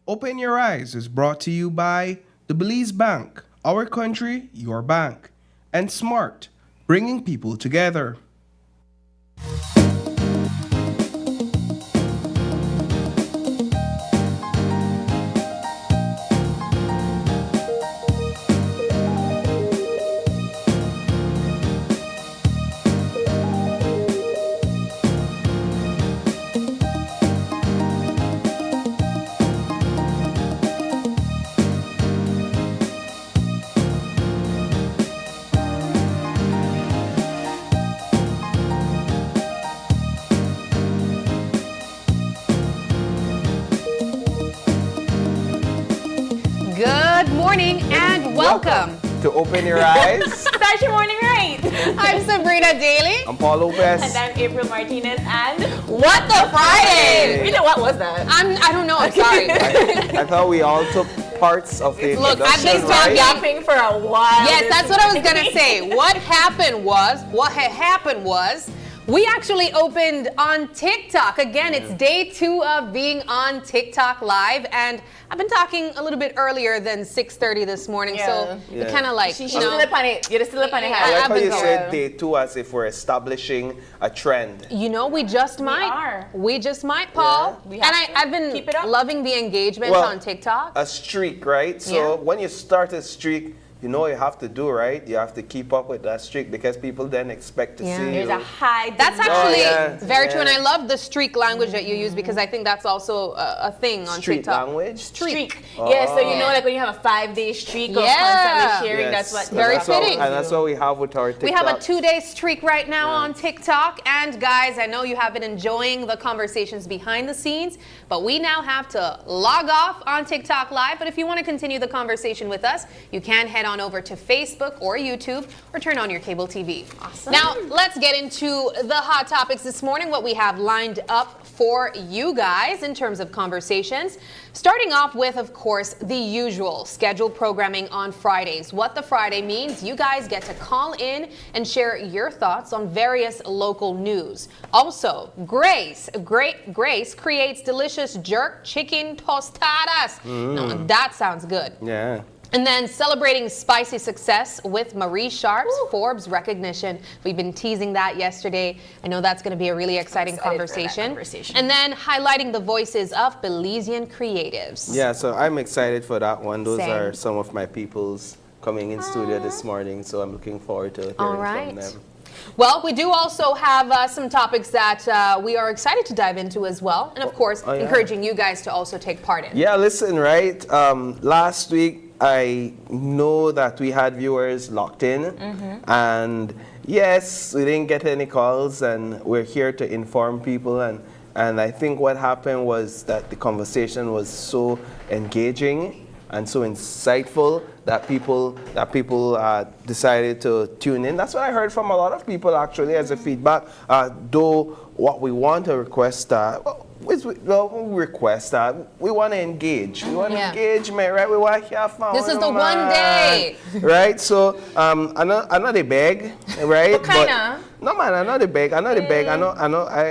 Open Your Eyes is brought to you by the Belize Bank, our country, your bank, and Smart, bringing people together. Good morning and welcome to Open Your Eyes. Start your morning right. I'm Sabrina Daly. I'm Paul Lopez. And I'm April Martinez. And What the Friday? really, what was that? I don't know. I'm sorry. I thought we all took parts of the Look, I've been introduction, talking- right? Yapping for a while. Yes, that's what I was gonna say. What had happened was, we actually opened on TikTok. Again, it's day 2 of being on TikTok Live, and I've been talking a little bit earlier than 6:30 this morning, so Yeah. it kind of like, She's you still know, up on it. You're still up on it. I like I've how been you going. said day 2 as if we're establishing a trend. we just might. are. We just might, Paul. We And have to I've been keep it up. loving the engagement Well, on TikTok. A streak, right? So Yeah. when you start a streak, you know what you have to do, right? You have to keep up with that streak because people then expect to Yeah. see There's you. a high. That's demand. actually yeah, very true, and yeah. I love the streak language that you use because I think that's also a thing on Street TikTok. language? streak. Yeah, so you know, like when you have a 5-day streak of Yeah. constantly sharing, Yes. that's what. Very that's what- fitting. And that's what we have with our TikTok. We have a 2-day streak right now on TikTok, and guys, I know you have been enjoying the conversations behind the scenes, but we now have to log off on TikTok Live. But if you want to continue the conversation with us, you can head on over to Facebook or YouTube or turn on your cable TV. Awesome. Now, let's get into the hot topics this morning, what we have lined up for you guys in terms of conversations. Starting off with, of course, the usual scheduled programming on Fridays. What the Friday means, you guys get to call in and share your thoughts on various local news. Also, Grace creates delicious jerk chicken tostadas. Now, that sounds good. Yeah. And then celebrating spicy success with Marie Sharp's Forbes recognition. We've been teasing that yesterday. I know that's going to be a really exciting Excited for that conversation. conversation. And then highlighting the voices of Belizean creatives. Yeah, so I'm excited for that one. Those Same. are some of my peoples coming in studio this morning, so I'm looking forward to hearing All right. from them. Well, we do also have some topics that we are excited to dive into as well. And of course, yeah. encouraging you guys to also take part in. Yeah, listen, right? Last week, I know that we had viewers locked in, and yes, we didn't get any calls, and we're here to inform people. And I think what happened was that the conversation was so engaging and so insightful that people decided to tune in. That's what I heard from a lot of people actually as a feedback. Though what we want to request, we want to engage. We want Yeah. engagement, right? We want to hear from This is the man, one day. right? So I'm not a beg, right? But kinda. No man, I'm not a beg. I'm not a beg. I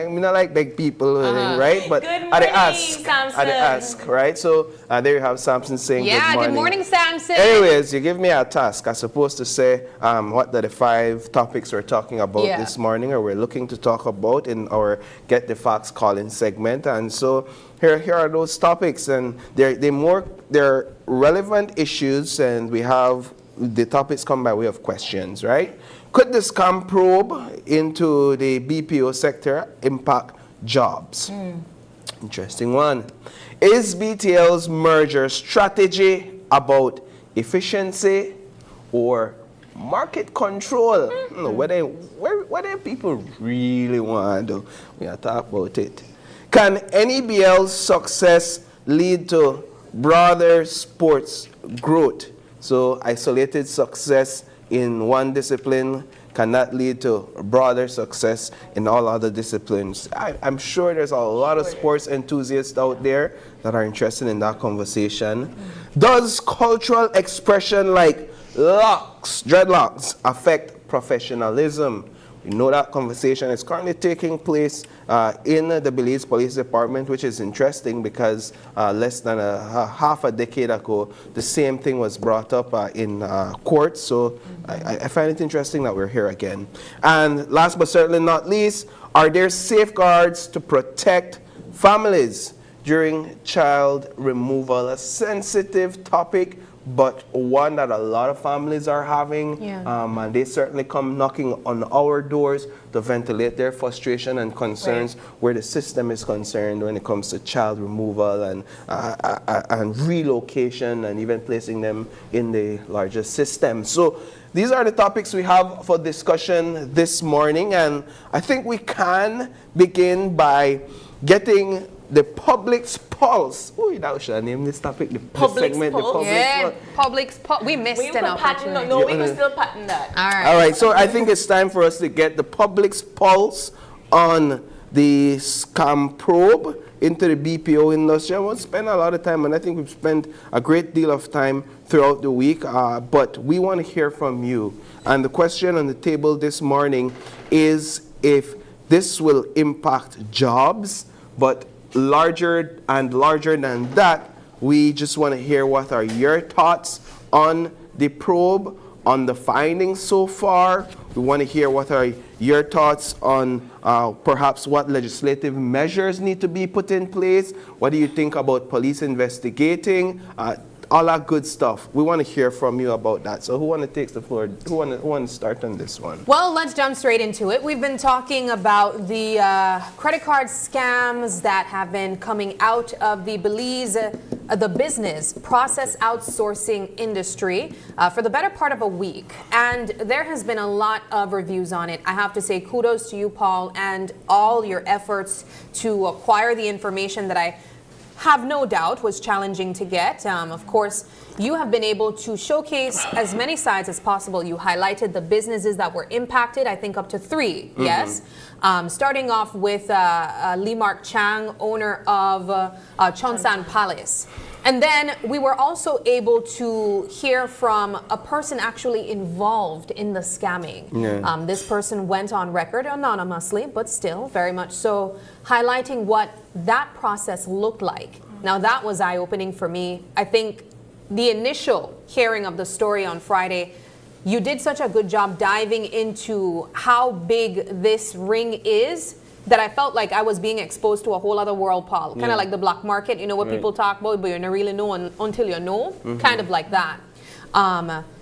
mean I like beg people, right? But Good I morning, ask, Samson. I ask, right? So there you have Samson saying Yeah, good morning. Samson. Anyways, you give me a task. I'm supposed to say what are the 5 topics we're talking about Yeah. this morning, or we're looking to talk about in our Get the Facts call-in segment. And so here are those topics, and they're relevant issues, and we have the topics come by way of questions, right? Could the scam probe into the BPO sector impact jobs? Interesting one. Is BTL's merger strategy about efficiency or market control? What do people really want to do? We are talking about it. Can NEBL's success lead to broader sports growth? So isolated success in one discipline cannot lead to broader success in all other disciplines. I'm sure there's a lot of sports enthusiasts out there that are interested in that conversation. Does cultural expression like dreadlocks affect professionalism? You know that conversation is currently taking place in the Belize Police Department, which is interesting because less than half a decade ago, the same thing was brought up in court. So I find it interesting that we're here again. And last but certainly not least, are there safeguards to protect families during child removal? A sensitive topic, but one that a lot of families are having. And they certainly come knocking on our doors to ventilate their frustration and concerns where the system is concerned when it comes to child removal and relocation and even placing them in the larger system. So these are the topics we have for discussion this morning, and I think we can begin by getting the public's pulse. Oh, that should I name this topic? The Public's segment, pulse? The public's Yeah, pulse. we missed We an could patent, opportunity. no, we could still patent that. All right. All right, so I think it's time for us to get the public's pulse on the scam probe into the BPO industry. I won't spend a lot of time, and I think we've spent a great deal of time throughout the week, but we want to hear from you. And the question on the table this morning is if this will impact jobs, but larger and larger than that, we just want to hear what are your thoughts on the probe, on the findings so far. We want to hear what are your thoughts on perhaps what legislative measures need to be put in place. What do you think about police investigating? All that good stuff. We want to hear from you about that. So who want to take the floor? Who want to start on this one? Well, let's jump straight into it. We've been talking about the credit card scams that have been coming out of the Belize, the business process outsourcing industry for the better part of a week. And there has been a lot of reviews on it. I have to say kudos to you, Paul, and all your efforts to acquire the information that I have no doubt was challenging to get. Of course, you have been able to showcase as many sides as possible. You highlighted the businesses that were impacted, I think up to 3, yes? Starting off with Lee Mark Chang, owner of Chonsan Palace. And then we were also able to hear from a person actually involved in the scamming. This person went on record anonymously, but still very much so, highlighting what that process looked like. Now that was eye-opening for me. I think the initial hearing of the story on Friday, you did such a good job diving into how big this ring is that I felt like I was being exposed to a whole other world, Paul. Kind of like the black market, you know, what people talk about, but you don't really know until you know. Kind of like that.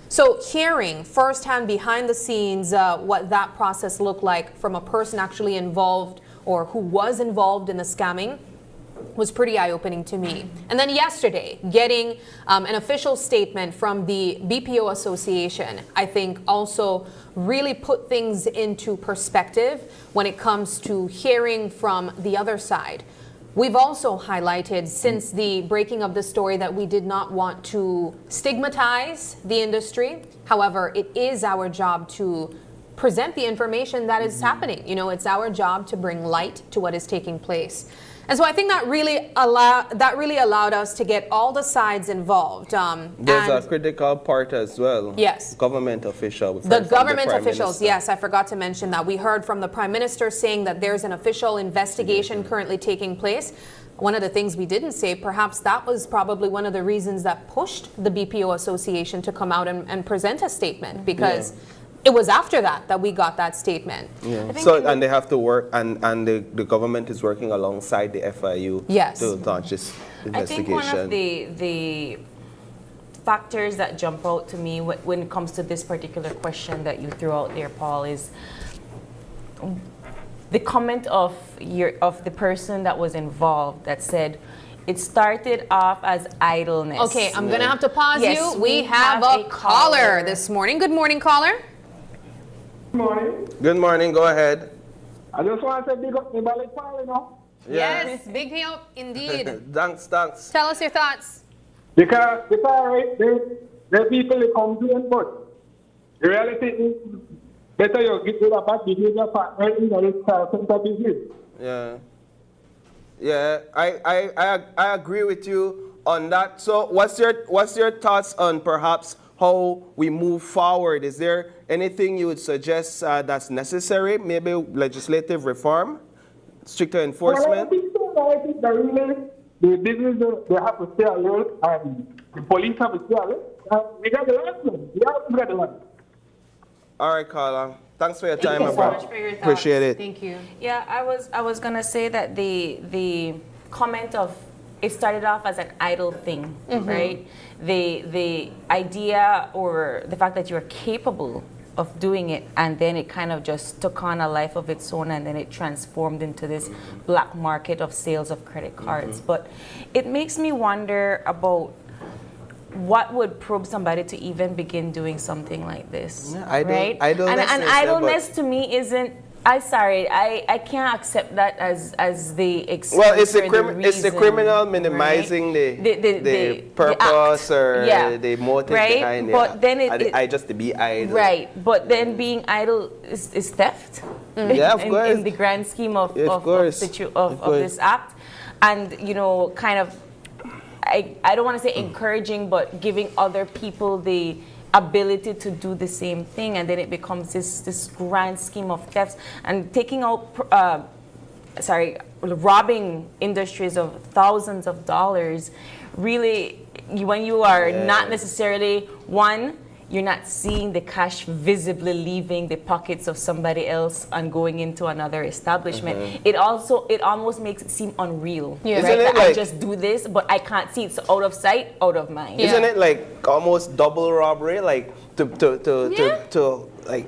So hearing firsthand behind the scenes what that process looked like from a person actually involved or who was involved in the scamming was pretty eye-opening to me. And then yesterday, getting an official statement from the BPO Association, I think also really put things into perspective when it comes to hearing from the other side. We've also highlighted since the breaking of the story that we did not want to stigmatize the industry. However, it is our job to present the information that is happening. You know, it's our job to bring light to what is taking place. And so I think that really allowed us to get all the sides involved. There's a critical part as well. Yes. Government official. The government officials, yes, I forgot to mention that. We heard from the Prime Minister saying that there's an official investigation currently taking place. One of the things we didn't say, perhaps that was probably one of the reasons that pushed the BPO Association to come out and present a statement, because it was after that we got that statement. So, and they have to work, and the government is working alongside the FIU to launch this investigation. I think one of the factors that jump out to me when it comes to this particular question that you threw out there, Paul, is the comment of the person that was involved that said, it started off as idleness. Okay, I'm going to have to pause Yes, you. We have a caller this morning. Good morning, caller. Good morning. Good morning, go ahead. I just want to say big up the Balik Pal, you know. Yes, big help indeed. Thanks. Tell us your thoughts. Because right, there people that come to them, but the reality is better you get to the bad behavior partner in the center business. Yeah, I agree with you on that. So what's your thoughts on perhaps how we move forward. Is there anything you would suggest that's necessary? Maybe legislative reform, stricter Well, I enforcement? think so. I think that really the business, they have to stay alert, and the police have to stay alert. We got the license. We have to get the license. All right, Carla. Thanks for your time, Thank you my so bro. much for your thoughts. Appreciate it. Thank you. Yeah, I was gonna say that the comment of it started off as an idle thing, right? The idea or the fact that you're capable of doing it, and then it kind of just took on a life of its own, and then it transformed into this black market of sales of credit cards. But it makes me wonder about what would probe somebody to even begin doing something like this, Yeah, right? idleness And is there, idleness but- to me isn't. I can't accept that as the excuse. Well, it's or it's the reason, criminal minimizing right? the purpose act. or Yeah. the motive Right? behind But it. then I just to be idle. Right, but then being idle is theft. Yeah, of course. In the grand scheme of Yeah, of course. of this act, and kind of, I don't want to say encouraging, but giving other people the ability to do the same thing, and then it becomes this grand scheme of thefts and taking out robbing industries of thousands of dollars. Really, when you are not necessarily you're not seeing the cash visibly leaving the pockets of somebody else and going into another establishment. It almost makes it seem unreal. Yeah. Isn't Right? it That I like- just do this, but I can't see it. So out of sight, out of mind. Yeah. Isn't it like almost double robbery? Like to like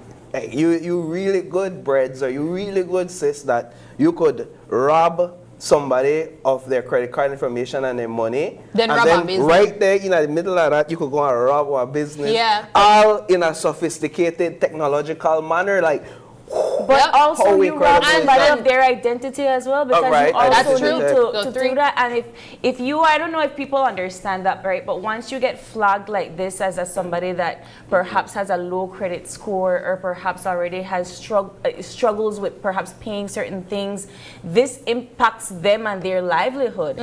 you really good breads or you really good sis that you could rob somebody of their credit card information and their money. Then and rob then a business. right there in the middle of that, you could go and rob a business. Yeah. All in a sophisticated technological manner. Like, But Yep. also How you rob incredible is somebody that? of their identity as well, because right, you also That's true. need Those to three. do that. And if you, I don't know if people understand that, right? But once you get flagged like this as somebody that perhaps has a low credit score or perhaps already has struggles with perhaps paying certain things, this impacts them and their livelihood,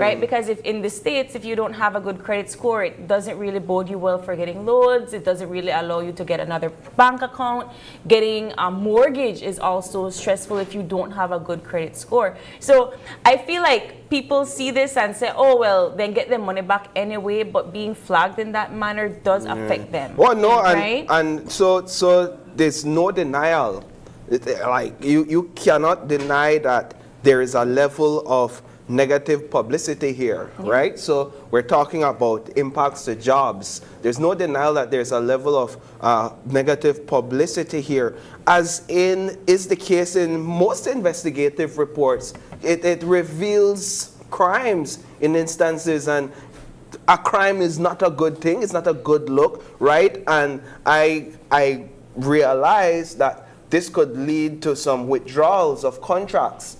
right? Because if in the States, if you don't have a good credit score, it doesn't really bode you well for getting loans. It doesn't really allow you to get another bank account. Getting a mortgage is also stressful if you don't have a good credit score. So I feel like people see this and say, oh, well, then get their money back anyway, but being flagged in that manner does affect them. well, no, right? and so there's no denial. Like you cannot deny that there is a level of negative publicity here, right? So we're talking about impacts to jobs. There's no denial that there's a level of negative publicity here, as is the case in most investigative reports. It reveals crimes in instances, and a crime is not a good thing. It's not a good look, right? And I realize that this could lead to some withdrawals of contracts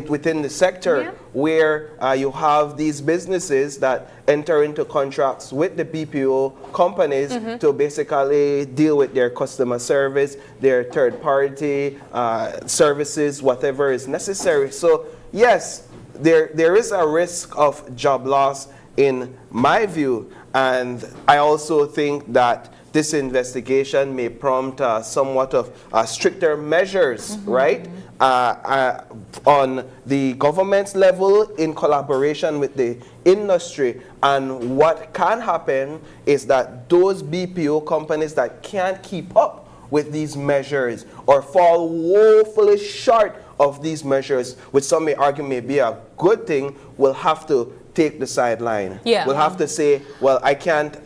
within the sector, where you have these businesses that enter into contracts with the BPO companies to basically deal with their customer service, their third-party services, whatever is necessary. So yes, there is a risk of job loss in my view, and I also think that this investigation may prompt somewhat of stricter measures, right? On the government's level in collaboration with the industry. And what can happen is that those BPO companies that can't keep up with these measures or fall woefully short of these measures, which some may argue may be a good thing, will have to take the sideline. Yeah. We'll have to say, well, I can't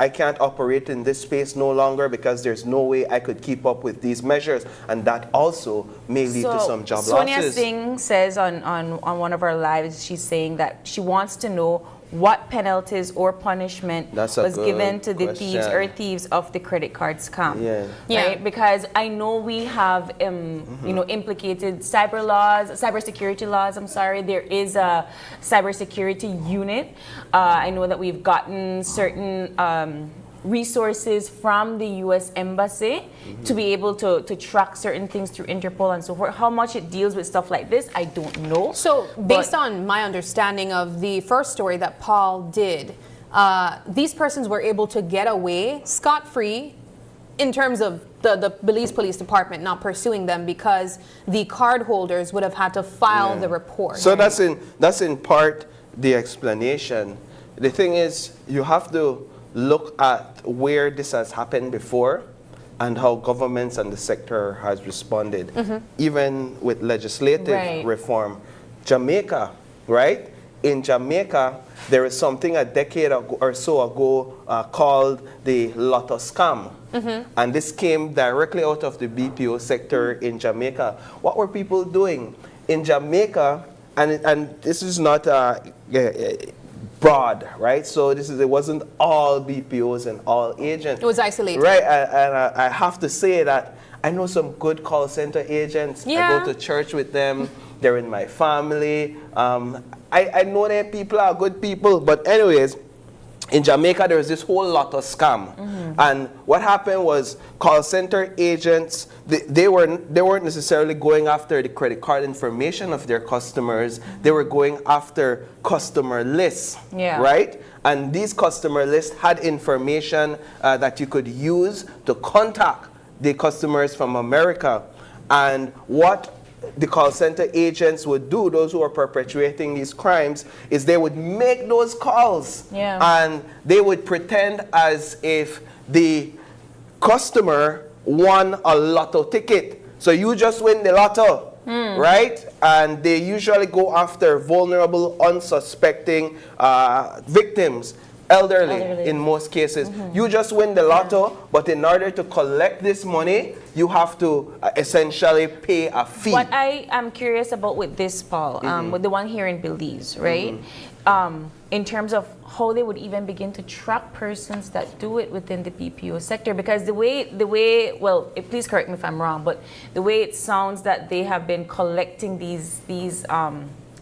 operate in this space no longer because there's no way I could keep up with these measures, and that also may lead to some job Sonia losses. Singh says on one of our lives, she's saying that she wants to know what penalties or punishment That's a was good given to the thieves question. or thieves of the credit card scam. Yeah. Yeah. Right? Because I know we have implicated cybersecurity laws, I'm sorry. There is a cybersecurity unit. I know that we've gotten certain resources from the U.S. Embassy to be able to track certain things through Interpol and so forth. How much it deals with stuff like this, I don't know. So based on my understanding of the first story that Paul did, these persons were able to get away scot-free in terms of the Belize Police Department not pursuing them because the cardholders would have had to file the report. So that's in part the explanation. The thing is, you have to look at where this has happened before and how governments and the sector has responded, even with legislative reform. Jamaica, right? In Jamaica, there is something a decade or so ago called the lotto scam. And this came directly out of the BPO sector in Jamaica. What were people doing? In Jamaica, and this is not broad, right? So it wasn't all BPOs and all agents. It was isolated. Right, and I have to say that I know some good call center agents. Yeah. I go to church with them. They're in my family. I know that people are good people, but anyways, in Jamaica, there was this whole lot of scam. And what happened was call center agents, they weren't necessarily going after the credit card information of their customers. They were going after customer lists, right? And these customer lists had information that you could use to contact the customers from America. And what the call center agents would do, those who are perpetuating these crimes, is they would make those calls and they would pretend as if the customer won a lotto ticket. So you just win the lotto, right? And they usually go after vulnerable, unsuspecting victims. Elderly in most cases. You just win the lotto, but in order to collect this money, you have to essentially pay a fee. What I am curious about with this, Paul, with the one here in Belize, right? In terms of how they would even begin to track persons that do it within the BPO sector, because the way, well, please correct me if I'm wrong, but the way it sounds that they have been collecting these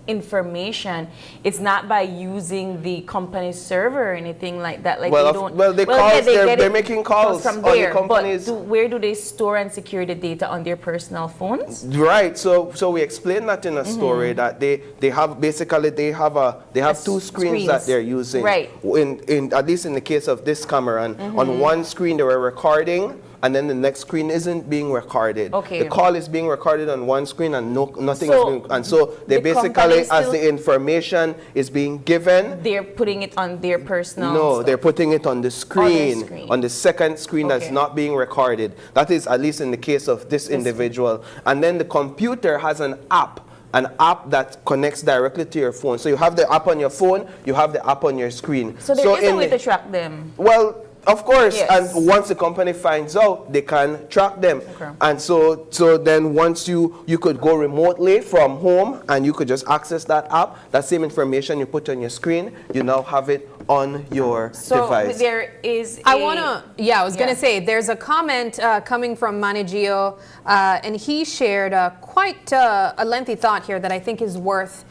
information, it's not by using the company's server or anything like that. Like they're making calls from on there, the companies. But where do they store and secure the data? On their personal phones? Right. So we explained that in a story that they have two screens that they're using. Right. In at least in the case of this camera, and on one screen they were recording, and then the next screen isn't being recorded. Okay. The call is being recorded on one screen and nothing is being, and so they basically, as the information is being given, they're putting it on their personal stuff. They're putting it on the screen, on the second screen that's not being recorded. That is at least in the case of this individual. And then the computer has an app that connects directly to your phone. So you have the app on your phone, you have the app on your screen. So there is a way to track them. Well, of course, and once the company finds out, they can track them. And so then once you could go remotely from home and you could just access that app, that same information you put on your screen, you now have it on your device. So there is I was going to say, there's a comment coming from Manigio, and he shared quite a lengthy thought here that I think is worth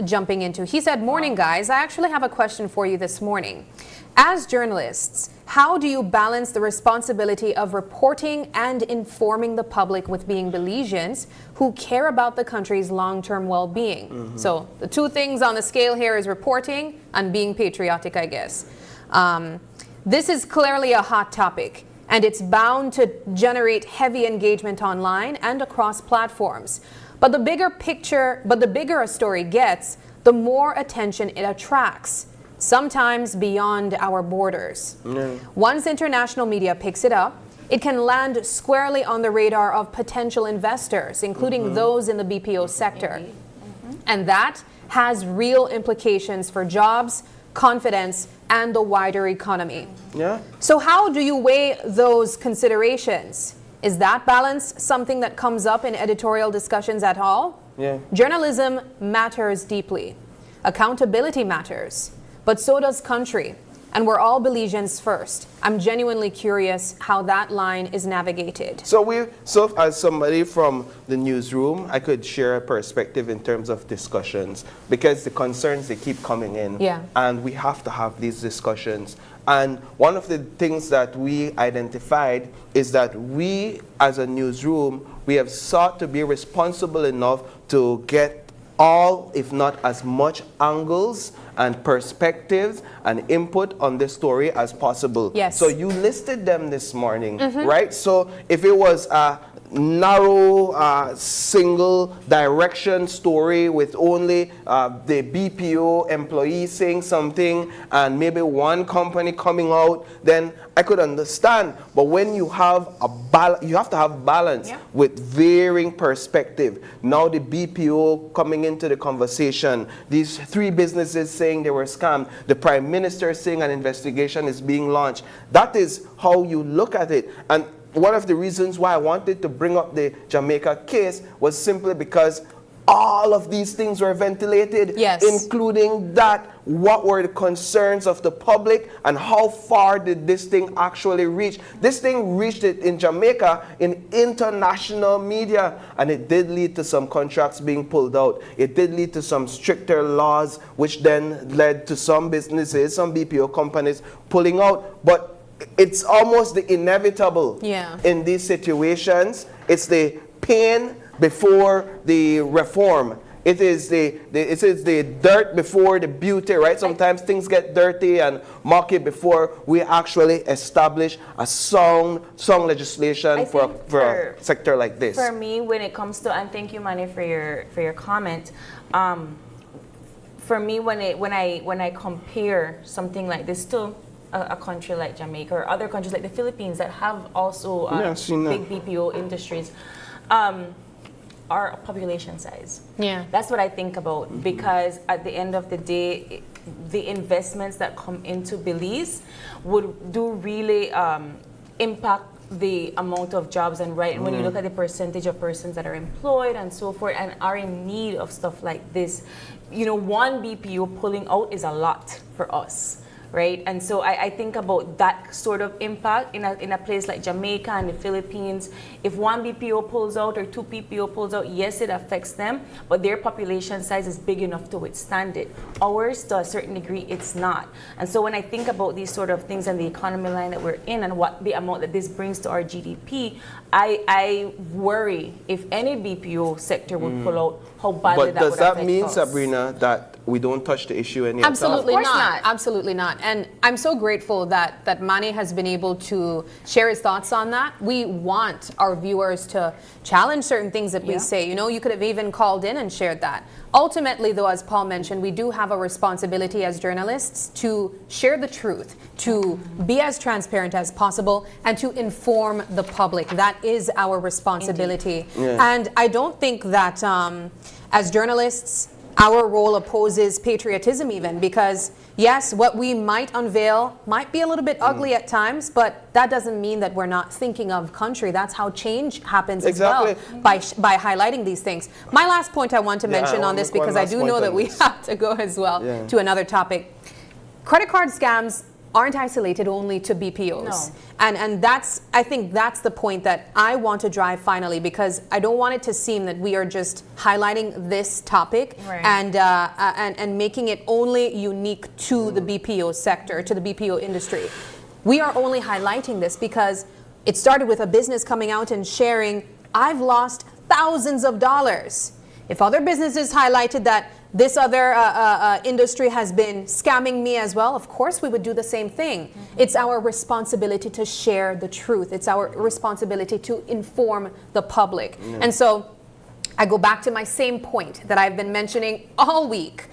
jumping into. He said, "Morning, guys. I actually have a question for you this morning. As journalists, how do you balance the responsibility of reporting and informing the public with being Belizeans who care about the country's long-term well-being?" So the two things on the scale here is reporting and being patriotic, I guess. This is clearly a hot topic, and it's bound to generate heavy engagement online and across platforms. But the bigger a story gets, the more attention it attracts, sometimes beyond our borders. Once international media picks it up, it can land squarely on the radar of potential investors, including those in the BPO sector. And that has real implications for jobs, confidence, and the wider economy. So how do you weigh those considerations? Is that balance something that comes up in editorial discussions at all? Journalism matters deeply. Accountability matters. But so does country, and we're all Belizeans first. I'm genuinely curious how that line is navigated. So as somebody from the newsroom, I could share a perspective in terms of discussions, because the concerns, they keep coming in, and we have to have these discussions. And one of the things that we identified is that we, as a newsroom, we have sought to be responsible enough to get all, if not as much angles and perspectives and input on this story as possible. Yes. So you listed them this morning, right? So if it was a narrow, single direction story with only the BPO employee saying something and maybe one company coming out, then I could understand. But when you have you have to have balance with varying perspective. Now the BPO coming into the conversation, these 3 businesses saying they were scammed, the Prime Minister saying an investigation is being launched. That is how you look at it. And one of the reasons why I wanted to bring up the Jamaica case was simply because all of these things were ventilated, including that, what were the concerns of the public and how far did this thing actually reach. This thing reached it in Jamaica in international media, and it did lead to some contracts being pulled out. It did lead to some stricter laws, which then led to some businesses, some BPO companies pulling out. But it's almost the inevitable in these situations. It's the pain before the reform. It is the dirt before the beauty, right? Sometimes things get dirty and mucky before we actually establish a sound legislation for a sector like this. For me, when it comes to, and thank you, Manny, for your comment. For me, when I compare something like this to a country like Jamaica or other countries like the Philippines that have also big BPO industries, our population size. That's what I think about, because at the end of the day, the investments that come into Belize would do really impact the amount of jobs and when you look at the percentage of persons that are employed and so forth and are in need of stuff like this, one BPO pulling out is a lot for us. Right, and so I think about that sort of impact in a place like Jamaica and the Philippines. If one BPO pulls out or 2 BPO pulls out, yes, it affects them, but their population size is big enough to withstand it. Ours, to a certain degree, it's not. And so when I think about these sort of things and the economy line that we're in and what the amount that this brings to our GDP, I worry if any BPO sector would pull out, how badly that would affect us. But does that mean, Sabrina, that we don't touch the issue any other time? Absolutely not. Absolutely not. And I'm so grateful that Manny has been able to share his thoughts on that. We want our viewers to challenge certain things that we say. You could have even called in and shared that. Ultimately, though, as Paul mentioned, we do have a responsibility as journalists to share the truth, to be as transparent as possible, and to inform the public. That is our responsibility. And I don't think that as journalists, our role opposes patriotism even, because yes, what we might unveil might be a little bit ugly at times, but that doesn't mean that we're not thinking of country. That's how change happens as well, by highlighting these things. My last point I want to mention on this, because I do know that we have to go as well to another topic. Credit card scams aren't isolated only to BPOs. No. And I think that's the point that I want to drive finally, because I don't want it to seem that we are just highlighting this topic and making it only unique to the BPO sector, to the BPO industry. We are only highlighting this because it started with a business coming out and sharing, I've lost thousands of dollars. If other businesses highlighted that this other industry has been scamming me as well, of course we would do the same thing. It's our responsibility to share the truth. It's our responsibility to inform the public. And so I go back to my same point that I've been mentioning all week.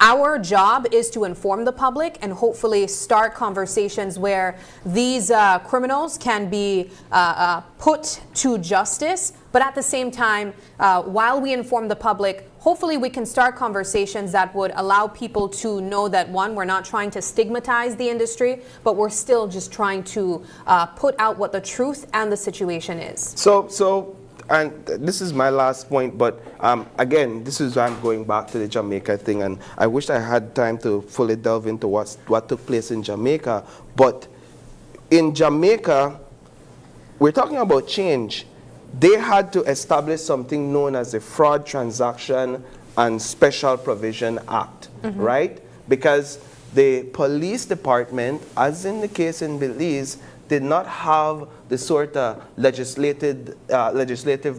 Our job is to inform the public and hopefully start conversations where these criminals can be put to justice. But at the same time, while we inform the public, hopefully we can start conversations that would allow people to know that, one, we're not trying to stigmatize the industry, but we're still just trying to put out what the truth and the situation is. So, and this is my last point, but again, this is why I'm going back to the Jamaica thing, and I wish I had time to fully delve into what took place in Jamaica. But in Jamaica, we're talking about change. They had to establish something known as the Fraud Transaction and Special Provision Act, right? Because the police department, as in the case in Belize, did not have the sort of legislative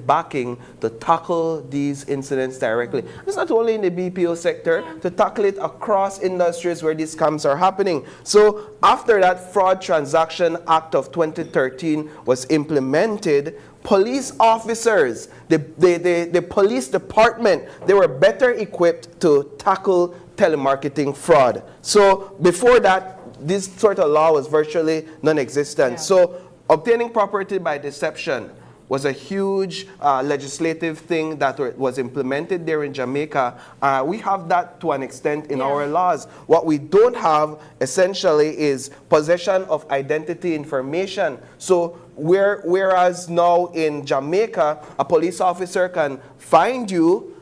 backing to tackle these incidents directly. It's not only in the BPO sector, to tackle it across industries where these scams are happening. So after that Fraud Transaction Act of 2013 was implemented, police officers, the police department, they were better equipped to tackle telemarketing fraud. So before that, this sort of law was virtually non-existent. Yeah. So obtaining property by deception was a huge legislative thing that was implemented there in Jamaica. We have that to an extent in our laws. What we don't have essentially is possession of identity information. So whereas now in Jamaica, a police officer can find you,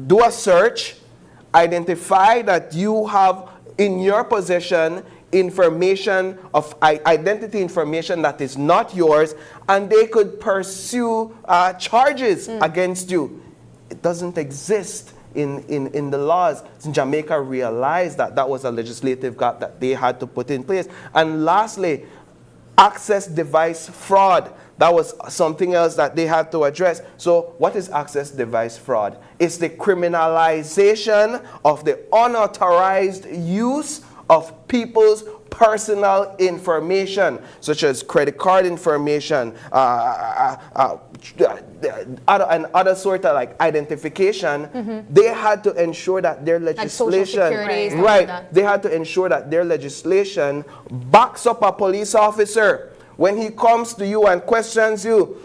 do a search, identify that you have in your possession information of identity information that is not yours, and they could pursue charges against you. It doesn't exist in the laws. Jamaica realized that that was a legislative gap that they had to put in place. And lastly, access device fraud. That was something else that they had to address. So what is access device fraud? It's the criminalization of the unauthorized use of people's personal information, such as credit card information, and other sort of like identification. They had to ensure that their legislation, Social security, stuff like right? that. They had to ensure that their legislation backs up a police officer when he comes to you and questions you,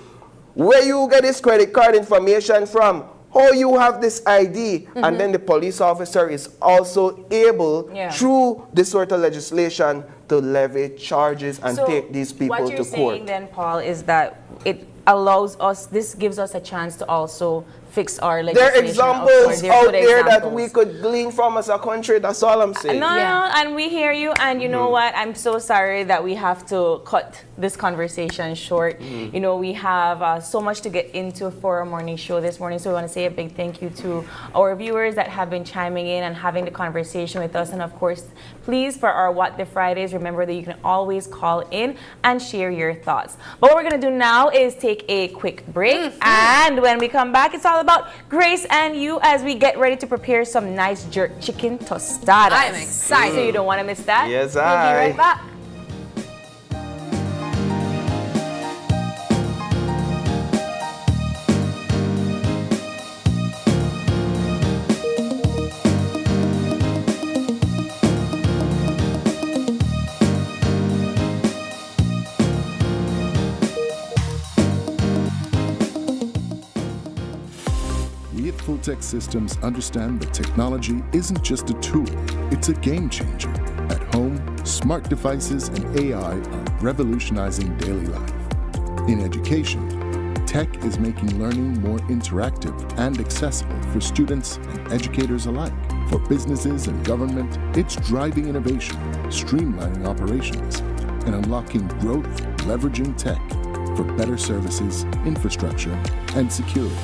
where you get this credit card information from, how you have this ID, and then the police officer is also able, through this sort of legislation, to levy charges and take these people to court. What you're saying then, Paul, is that it allows us, this gives us a chance to also fix our legislation. There are examples out there that we could glean from as a country. That's all I'm saying. No, and we hear you. And you know what? I'm so sorry that we have to cut this conversation short. You know, we have so much to get into for our morning show this morning. So we want to say a big thank you to our viewers that have been chiming in and having the conversation with us. And of course, please, for our What the Fridays, remember that you can always call in and share your thoughts. But what we're going to do now is take a quick break. And when we come back, it's all about Grace and you as we get ready to prepare some nice jerk chicken tostadas. I'm excited. So you don't want to miss that? Yes, We'll be right back. We at Fulltech Systems understand that technology isn't just a tool, it's a game changer. At home, smart devices and AI are revolutionizing daily life. In education, tech is making learning more interactive and accessible for students and educators alike. For businesses and government, it's driving innovation, streamlining operations, and unlocking growth, leveraging tech for better services, infrastructure, and security.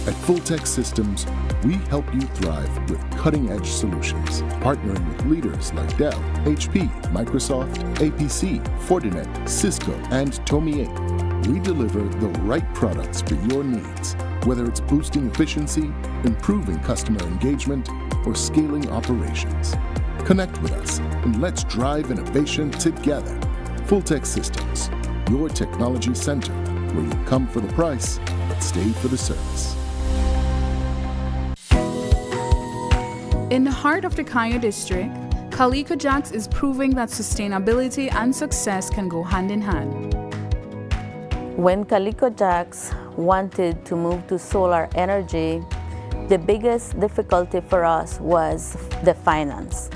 At Fulltech Systems, we help you thrive with cutting-edge solutions, partnering with leaders like Dell, HP, Microsoft, APC, Fortinet, Cisco, and Tomy. We deliver the right products for your needs, whether it's boosting efficiency, improving customer engagement, or scaling operations. Connect with us and let's drive innovation together. Fulltech Systems, your technology center, where you come for the price, but stay for the service. In the heart of the Kaya district, Calico Jacks is proving that sustainability and success can go hand in hand. When Calico Jacks wanted to move to solar energy, the biggest difficulty for us was the finance.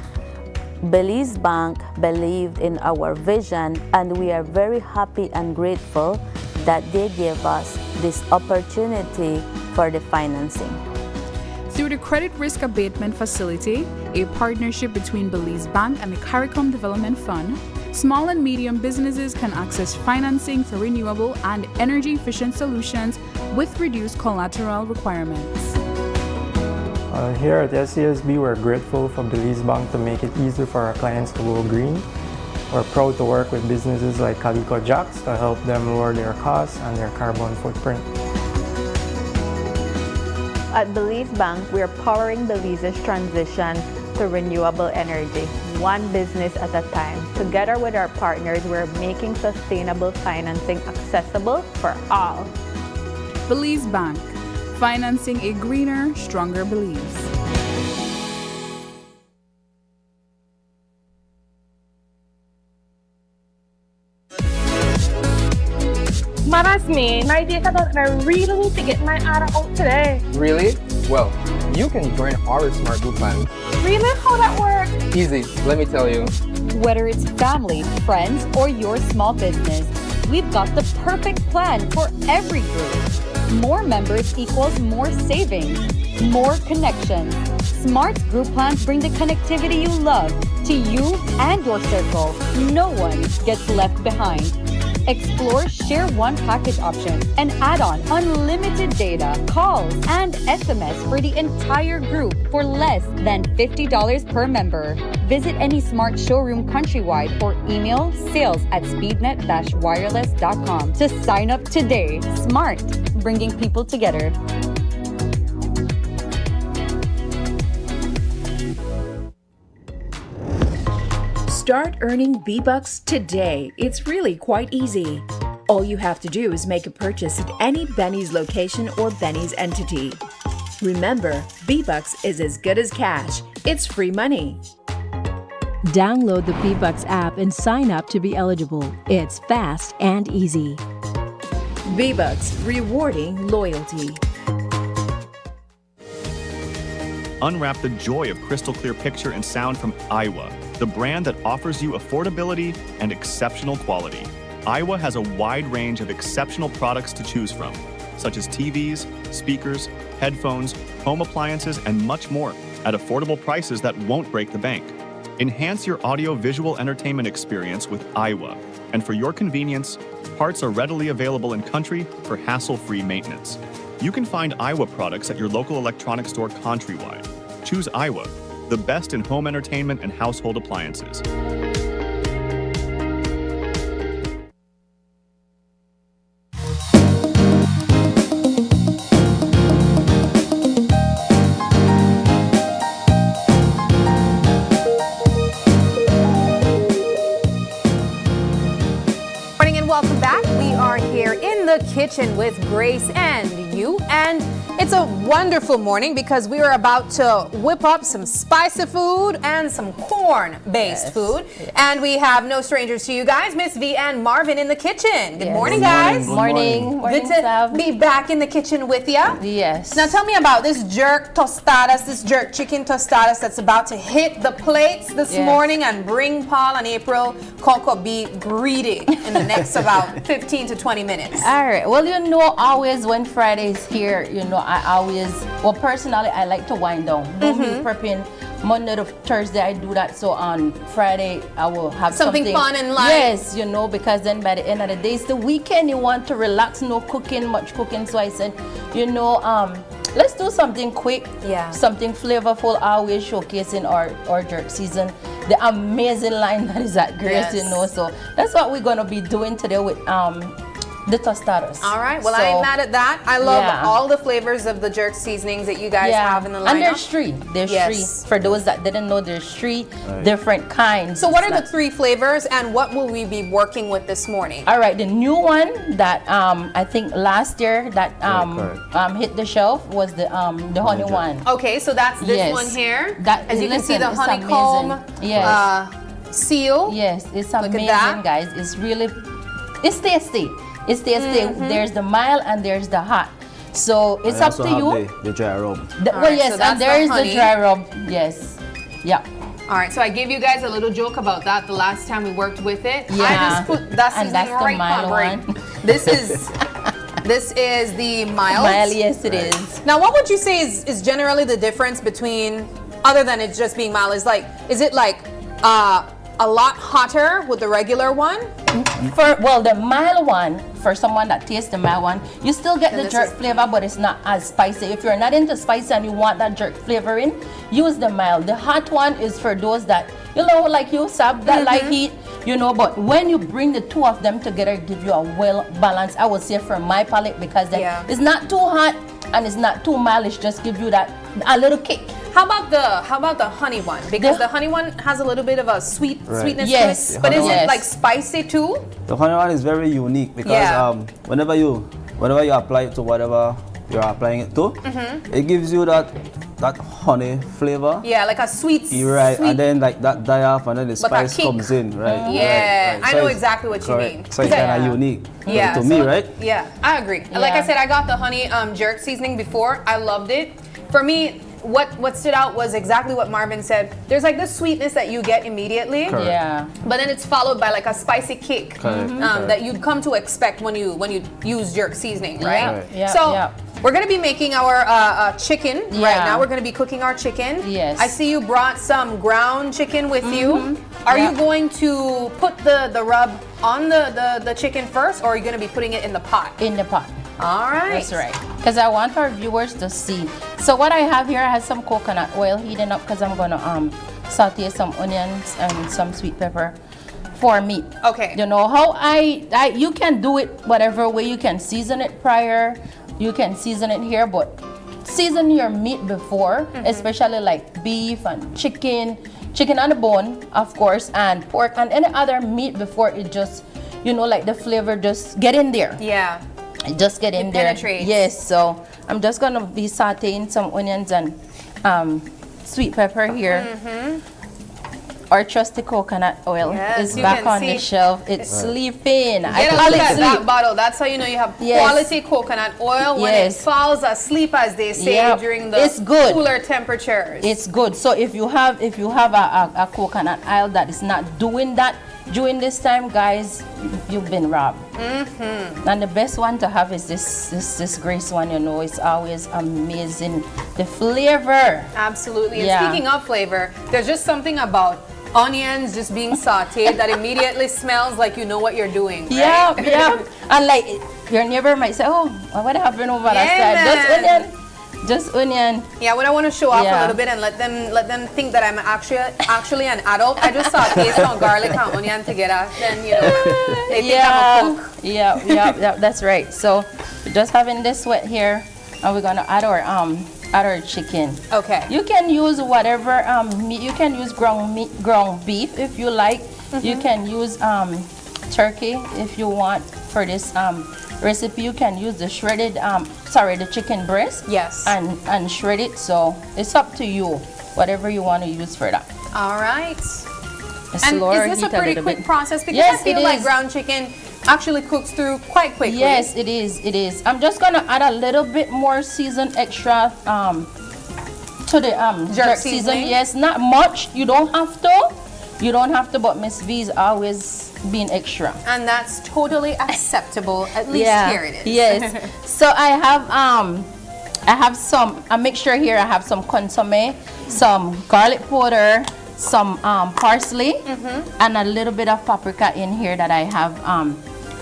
Belize Bank believed in our vision, and we are very happy and grateful that they gave us this opportunity for the financing. Through the Credit Risk Abatement Facility, a partnership between Belize Bank and the CARICOM Development Fund, small and medium businesses can access financing for renewable and energy-efficient solutions with reduced collateral requirements. Here at SCSB, we're grateful for Belize Bank to make it easier for our clients to go green. We're proud to work with businesses like Calico Jacks to help them lower their costs and their carbon footprint. At Belize Bank, we are powering Belize's transition to renewable energy, one business at a time. Together with our partners, we're making sustainable financing accessible for all. Belize Bank, financing a greener, stronger Belize. Man, that's me. My data done, and I really need to get my ARA out today. Really? Well, you can join our Smart Group plan. Really? How that work? Easy, let me tell you. Whether it's family, friends, or your small business, we've got the perfect plan for every group. More members equals more savings, more connections. Smart Group plans bring the connectivity you love to you and your circle. No one gets left behind. Explore Share One package option and add on unlimited data, calls, and SMS for the entire group for less than $50 per member. Visit any Smart showroom countrywide or email sales@speednet-wireless.com to sign up today. Smart, bringing people together. Start earning V-Bucks today. It's really quite easy. All you have to do is make a purchase at any Benny's location or Benny's entity. Remember, V-Bucks is as good as cash. It's free money. Download the V-Bucks app and sign up to be eligible. It's fast and easy. V-Bucks, rewarding loyalty. Unwrap the joy of crystal clear picture and sound from Iowa, the brand that offers you affordability and exceptional quality. Iowa has a wide range of exceptional products to choose from, such as TVs, speakers, headphones, home appliances, and much more at affordable prices that won't break the bank. Enhance your audio-visual entertainment experience with Iowa, and for your convenience, parts are readily available in country for hassle-free maintenance. You can find Iowa products at your local electronics store countrywide. Choose Iowa, the best in home entertainment and household appliances. Morning and welcome back. We are here in the kitchen with Grace and you, and it's a wonderful morning because we are about to whip up some spicy food and some corn-based food. Yes. And we have no strangers to you guys, Miss V and Marvin in the kitchen. Good morning, guys. Morning. Good to be back in the kitchen with you. Yes. Now tell me about this jerk tostadas, this jerk chicken tostadas that's about to hit the plates this morning and bring Paul and April Coco be greedy in the next about 15 to 20 minutes. All right. Well, you know, always when Friday is here, you know, I always, well, personally, I like to wind down. No meal prepping. Monday to Thursday, I do that. So on Friday, I will have something fun and light. Yes, you know, because then by the end of the day, it's the weekend. You want to relax, no cooking, much cooking. So I said, you know, let's do something quick, something flavorful, always showcasing our jerk season, the amazing line that is at Grace, you know. So that's what we're gonna be doing today with the tostadas. All right. Well, I ain't mad at that. I love all the flavors of the jerk seasonings that you guys have in the lineup. And there's three. There's three. For those that didn't know, there's three different kinds. So what are the three flavors and what will we be working with this morning? All right. The new one that I think last year that hit the shelf was the honey one. Okay, so that's this one here. As you can see, the honeycomb seal. Yes, it's amazing, guys. It's really, it's tasty. It's tasty. There's the mild and there's the hot. So it's up to you. The dry rub. Well, yes, and there is the dry rub. Yes. Yeah. All right, so I gave you guys a little joke about that the last time we worked with it. Yeah. I just put that seasoning right on break. This is the mild. Mild, yes, it is. Now, what would you say is generally the difference between, other than it just being mild, is it like a lot hotter with the regular one? Well, the mild one, for someone that tastes the mild one, you still get the jerk flavor, but it's not as spicy. If you're not into spicy and you want that jerk flavor in, use the mild. The hot one is for those that, you know, like you, Sab, that like heat. you know, but when you bring the two of them together, give you a well balance, I would say, for my palate, because then it's not too hot and it's not too mild. It just gives you that a little kick. How about the honey one? Because the honey one has a little bit of a sweetness to it. But is it like spicy too? The honey one is very unique because whenever you apply it to whatever you're applying it to, it gives you that honey flavor. Yeah, like a sweet. You're right, and then like that die off, and then the spice comes in, right? Yeah, right. I So know it's exactly what you mean. So it's kind of unique to me, right? Yeah, I agree. Like I said, I got the honey jerk seasoning before. I loved it. For me, what stood out was exactly what Marvin said. There's like this sweetness that you get immediately. Correct. Yeah. But then it's followed by like a spicy kick that you'd come to expect when you use jerk seasoning, right? So we're gonna be making our chicken right now. We're gonna be cooking our chicken. Yes. I see you brought some ground chicken with you. Are you going to put the rub on the chicken first, or are you gonna be putting it in the pot? In the pot. All right. That's right. Because I want our viewers to see. So what I have here, I have some coconut oil heating up because I'm gonna saute some onions and some sweet pepper for meat. Okay. You know how I you can do it whatever way. You can season it prior. You can season it here, but season your meat before, especially like beef and chicken on the bone, of course, and pork and any other meat before it just, you know, like the flavor just get in there. Yeah. Just get in there. Penetrates. Yes, so I'm just gonna be sauteing some onions and sweet pepper here. Our trusty coconut oil is back on the shelf. It's sleeping. I call it that bottle. That's how you know you have quality coconut oil when it falls asleep, as they say, during the cooler temperatures. It's good. So if you have a coconut oil that is not doing that during this time, guys, you've been robbed. And the best one to have is this Grace one. You know, it's always amazing. The flavor. Absolutely. And speaking of flavor, there's just something about onions just being sauteed that immediately smells like you know what you're doing. Right? Yeah. And like your neighbor might say, "Oh, what happened over that side?" Just onion. Yeah, what I want to show off a little bit and let them think that I'm actually an adult. I just saute some garlic and onion together. Then you know they think I'm a cook. Yeah, that's right. So we're just having this wet here, and we're gonna add our chicken. Okay. You can use whatever meat. You can use ground beef if you like. You can use turkey if you want for this recipe. You can use the shredded the chicken breast. Yes. And shred it. So it's up to you, whatever you want to use for that. All right. And is this a pretty quick process? Because I feel like ground chicken actually cooks through quite quickly. Yes, it is. I'm just gonna add a little bit more season extra to the jerk season. Yes, not much. You don't have to, but Miss V is always being extra. And that's totally acceptable. At least here it is. Yes. So I have some a mixture here. I have some consomme, some garlic powder, some parsley, and a little bit of paprika in here that I have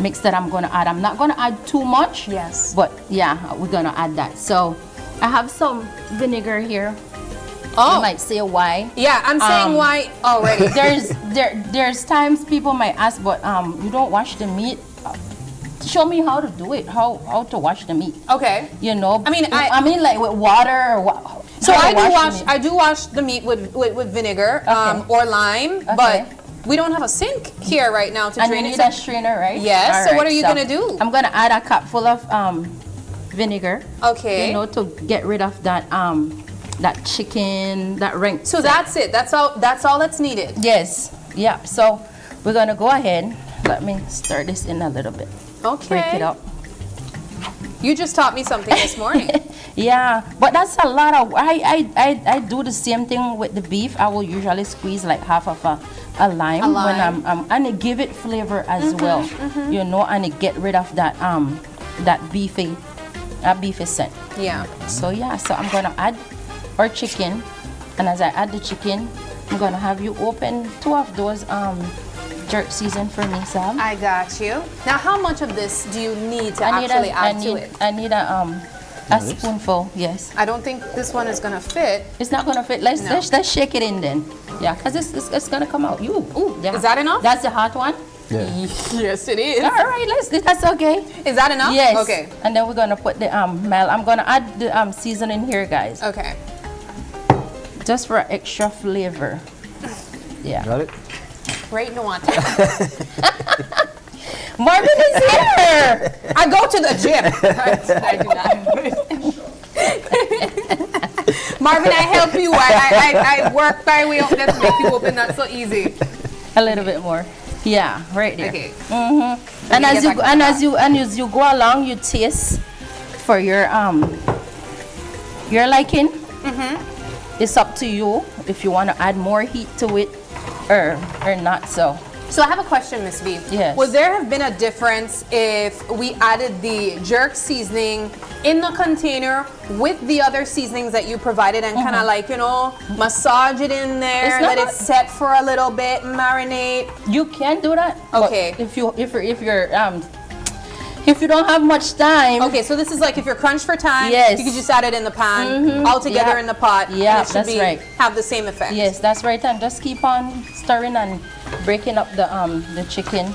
mixed that I'm gonna add. I'm not gonna add too much. Yes. But yeah, we're gonna add that. So I have some vinegar here. Oh. You might say why. Yeah, I'm saying why already. There's times people might ask, but you don't wash the meat. Show me how to do it. How to wash the meat. Okay. You know. I mean like with water or what. So I do wash the meat with vinegar or lime, but we don't have a sink here right now to drain it. And you need a strainer, right? Yes. So what are you gonna do? I'm gonna add a cup full of vinegar. Okay. You know, to get rid of that that chicken, that rank. So that's it. That's all that's needed. Yes. Yeah. So we're gonna go ahead. Let me stir this in a little bit. Okay. Break it up. You just taught me something this morning. Yeah, but that's a lot of. I do the same thing with the beef. I will usually squeeze like half of a lime when I'm and it give it flavor as well. You know, and it get rid of that beefy scent. Yeah. So yeah, so I'm gonna add our chicken, and as I add the chicken, I'm gonna have you open 2 of those jerk season for me, Sam. I got you. Now, how much of this do you need to actually add to it? I need a A spoonful, yes. I don't think this one is gonna fit. It's not gonna fit. Let's shake it in then. Yeah, because it's gonna come out. Ooh, yeah. Is that enough? That's the hot one? Yeah. Yes, it is. All right, that's okay. Is that enough? Yes. Okay. And then we're gonna put the mel. I'm gonna add the seasoning here, guys. Okay. Just for extra flavor. Yeah. Got it? Great nuance. Marvin is here. I go to the gym. I do not. Marvin, I help you. I work my way up there to make you open. That's so easy. A little bit more. Yeah, right there. Okay. Mm-hmm. And as you go along, you taste for your liking. Mm-hmm. It's up to you if you want to add more heat to it or not. So I have a question, Miss V. Yes. Would there have been a difference if we added the jerk seasoning in the container with the other seasonings that you provided and kind of like, massage it in there, let it set for a little bit, marinate? You can do that. Okay. If you don't have much time. Okay, so this is like if you're crunched for time, yes, you could just add it in the pan, all together in the pot. Yeah, and it should have the same effect. Yes, that's right. And just keep on stirring and breaking up the chicken.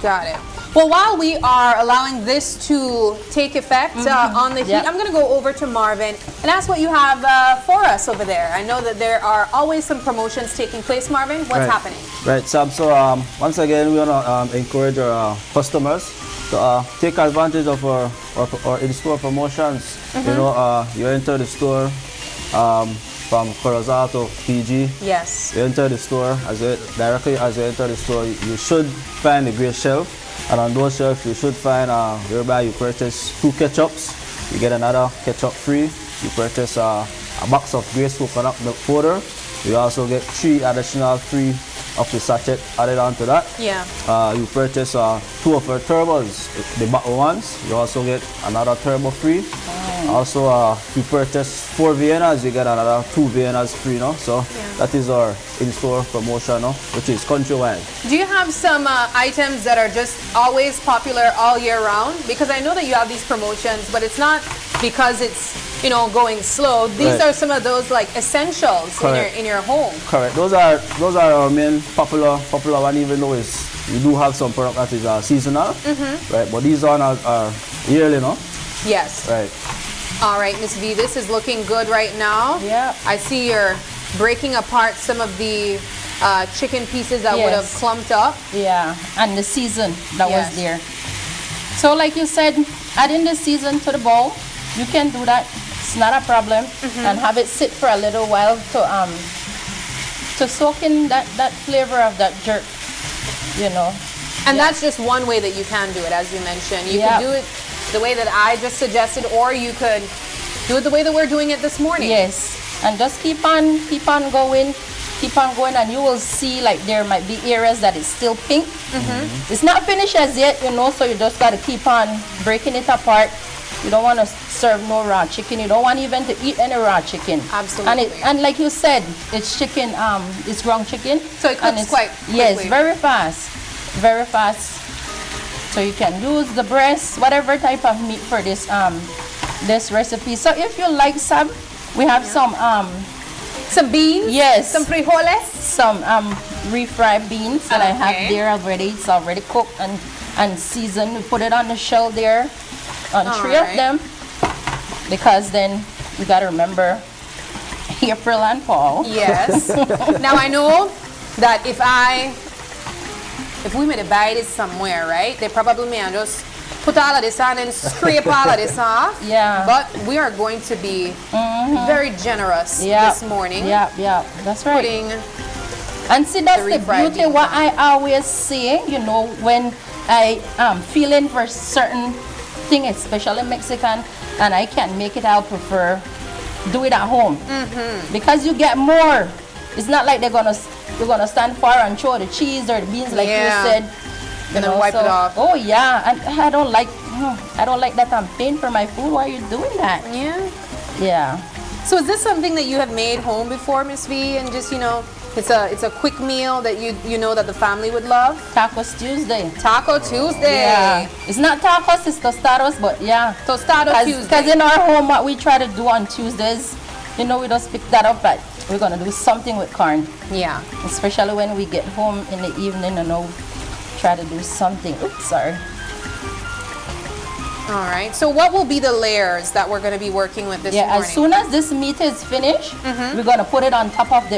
Got it. Well, while we are allowing this to take effect on the heat, I'm going to go over to Marvin and ask what you have for us over there. I know that there are always some promotions taking place. Marvin, what's happening? Right, Sam. So once again, we want to encourage our customers to take advantage of our in-store promotions. You enter the store from Corozal to PG. Yes. You enter the store, directly as you enter the store, you should find a gray shelf. And on those shelves, you should find whereby you purchase 2 ketchups, you get another ketchup free. You purchase a box of Grace coconut milk powder. You also get 3 additional free of the sachet added onto that. Yeah. You purchase 2 of our turbos, the bottle ones. You also get another turbo free. Also, if you purchase 4 Viennas, you get another 2 Viennas free. So that is our in-store promotion, which is countrywide. Do you have some items that are just always popular all year round? Because I know that you have these promotions, but it's not because it's going slow. These are some of those like essentials in your home. Correct. Those are our main popular one. Even though we do have some product that is seasonal, right? But these are yearly, Yes. Right. All right, Miss V, this is looking good right now. Yeah. I see you're breaking apart some of the chicken pieces that would have clumped up. Yeah, and the season that was there. So like you said, adding the season to the bowl, you can do that. It's not a problem. And have it sit for a little while to soak in that flavor of that jerk, And that's just one way that you can do it, as you mentioned. You can do it the way that I just suggested, or you could do it the way that we're doing it this morning. Yes, and just keep on going, and you will see like there might be areas that is still pink. It's not finished as yet, so you just got to keep on breaking it apart. You don't want to serve no raw chicken. You don't want even to eat any raw chicken. Absolutely. And like you said, it's chicken. It's ground chicken. So it cooks quite quickly. Yes, very fast, very fast. So you can use the breast, whatever type of meat for this this recipe. So if you like some, we have some beans. Yes. Some frijoles. Some refried beans that I have there already. It's already cooked and seasoned. We put it on the shell there, on 3 of them, because then you got to remember April and Paul. Yes. Now I know that if we made a buy this somewhere, right? They probably may just put all of this on and scrape all of this off. Yeah. But we are going to be very generous this morning. Yeah, that's right. And see, that's the beauty. What I always say, when I am feeling for certain thing, especially Mexican, and I can make it, I'll prefer do it at home because you get more. It's not like you're gonna stand far and throw the cheese or the beans like you said. And then wipe it off. Oh yeah, and I don't like that I'm paying for my food. Why are you doing that? Yeah. Yeah. So is this something that you have made home before, Miss V, and just It's a quick meal that you know that the family would love. Tacos Tuesday. Taco Tuesday. Yeah. It's not tacos, it's tostados, but yeah. Tostado Tuesday. Because in our home, what we try to do on Tuesdays, you know, we just pick that up, but we're gonna do something with corn. Yeah. Especially when we get home in the evening, you know, try to do something. Oops, sorry. All right. So what will be the layers that we're going to be working with this morning? As soon as this meat is finished, we're gonna put it on top of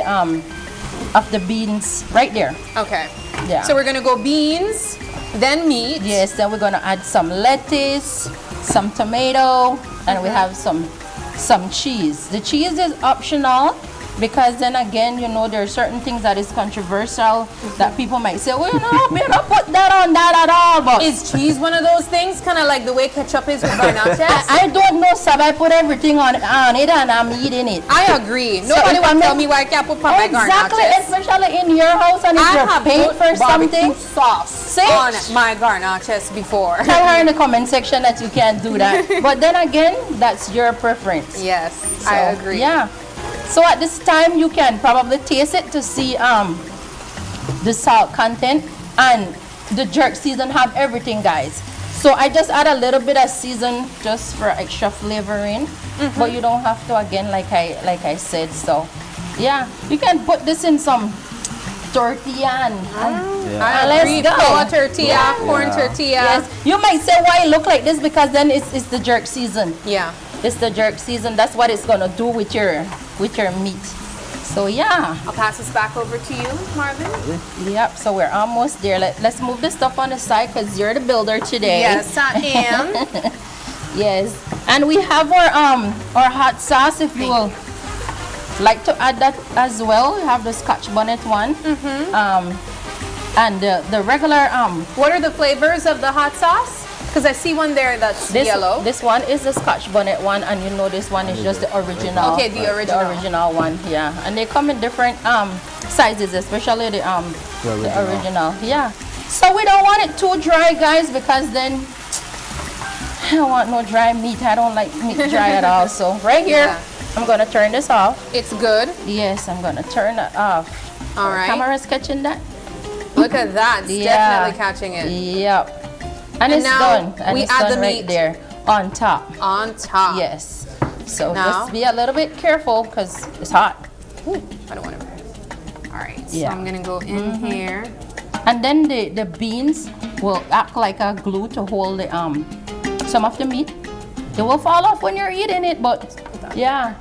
the beans right there. Okay. Yeah. So we're going to go beans, then meat. Yes. Then we're gonna add some lettuce, some tomato, and we have some cheese. The cheese is optional. Because then again, you know, there are certain things that is controversial that people might say, well, no, we don't put that on that at all. But is cheese one of those things, kind of like the way ketchup is with garnaches? I don't know, Sab. I put everything on it and I'm eating it. I agree. Nobody will tell me why I can't put my garnaches. Exactly, especially in your house and if you're paying for something. Sauce on my garnaches before. Tell her in the comment section that you can't do that. But then again, that's your preference. Yes, so, I agree. Yeah. So at this time, you can probably taste it to see the salt content, and the jerk season have everything, guys. So I just add a little bit of season just for extra flavoring, but you don't have to, again, like I said. So yeah, you can put this in some tortilla and let's go. Flour tortilla, corn tortilla. Yes. You might say why it look like this, because then it's the jerk season. Yeah. It's the jerk season. That's what it's gonna do with your meat. So yeah. I'll pass this back over to you, Marvin. Yep. So we're almost there. Let's move the stuff on the side because you're the builder today. Yes, I am. Yes. And we have our hot sauce. If you will like to add that as well, we have the Scotch bonnet one. And the regular. What are the flavors of the hot sauce? Because I see one there that's yellow. This one is the Scotch bonnet one, and you know this one is just the original. Okay, the original. The original one, yeah. And they come in different sizes, especially the original. Yeah. So we don't want it too dry, guys, because then I don't want no dry meat. I don't like meat dry at all. So right here, I'm gonna turn this off. It's good. Yes, I'm gonna turn it off. All right. Camera's catching that. Look at that. It's definitely catching it. Yep. And it's now done. And we it's add done the right meat there on top. On top. Yes. So now, just be a little bit careful because it's hot. Ooh, I don't want to. All right. Yeah. So I'm gonna go in here. And then the beans will act like a glue to hold the some of the meat. They will fall off when you're eating it, but yeah.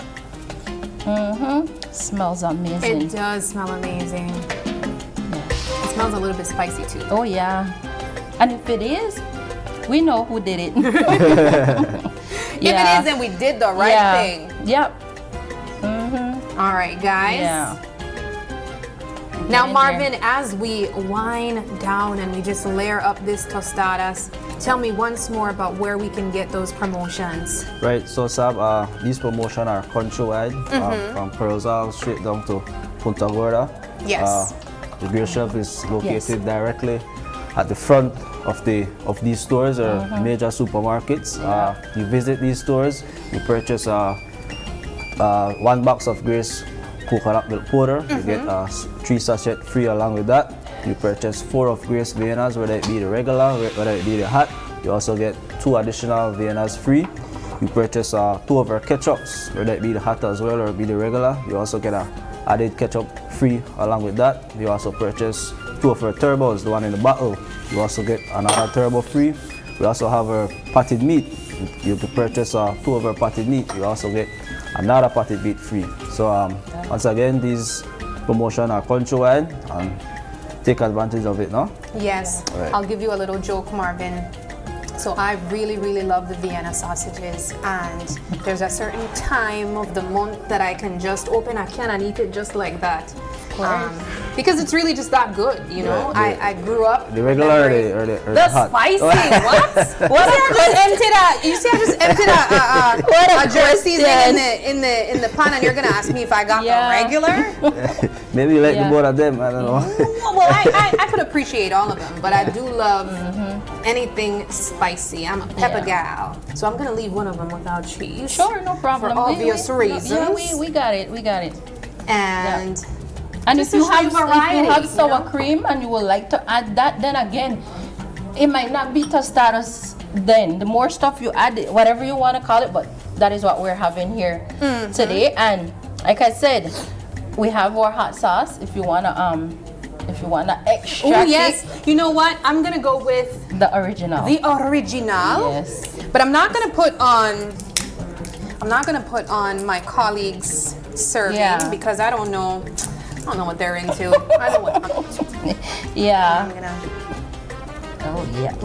Smells amazing. It does smell amazing. Yeah. It smells a little bit spicy too. Oh yeah. And if it is, we know who did it. If it is, then we did the right thing. Yep. All right, guys. Yeah. Now, Marvin, as we wind down and we just layer up this tostadas, tell me once more about where we can get those promotions. Right, so Sab, these promotions are countrywide, from Pearlsal straight down to Punta Gorda. Yes. The beer shop is located directly at the front of these stores or major supermarkets. You visit these stores, you purchase 1 box of Grace coconut milk powder, you get 3 sachets free along with that. You purchase 4 of Grace Viennas, whether it be the regular, whether it be the hot. You also get 2 additional Viennas free. You purchase 2 of our ketchups, whether it be the hot as well or be the regular. You also get a added ketchup free along with that. You also purchase 2 of our turbos, the one in the bottle. You also get another turbo free. We also have our potted meat. You can purchase 2 of our potted meat. You also get another potted meat free. So once again, these promotions are countrywide and take advantage of it now. Yes. Right. I'll give you a little joke, Marvin. So I really, really love the Vienna sausages, and there's a certain time of the month that I can just open a can and eat it just like that. Because it's really just that good, you know. I grew up. The regular or the hot? Spicy. What? You see, I just emptied a jerk seasoning in the pan, and you're gonna ask me if I got the regular? Maybe you like the both of them. I don't know. Well, I could appreciate all of them, but I do love anything spicy. I'm a pepper gal, so I'm gonna leave one of them without cheese. Sure, no problem. For obvious reasons. Yeah, we got it. We got it. And And Just if you to show have variety, sour cream and you would like to add that, then again, it might not be tostadas. Then the more stuff you add, whatever you want to call it, but that is what we're having here today. And like I said, we have our hot sauce. If you wanna extract Oh yes. You know what? I'm gonna go with the original. The original. Yes. But I'm not gonna put on my colleagues' serving because I don't know what they're into. I know what I'm into. Yeah. I'm gonna Oh yeah.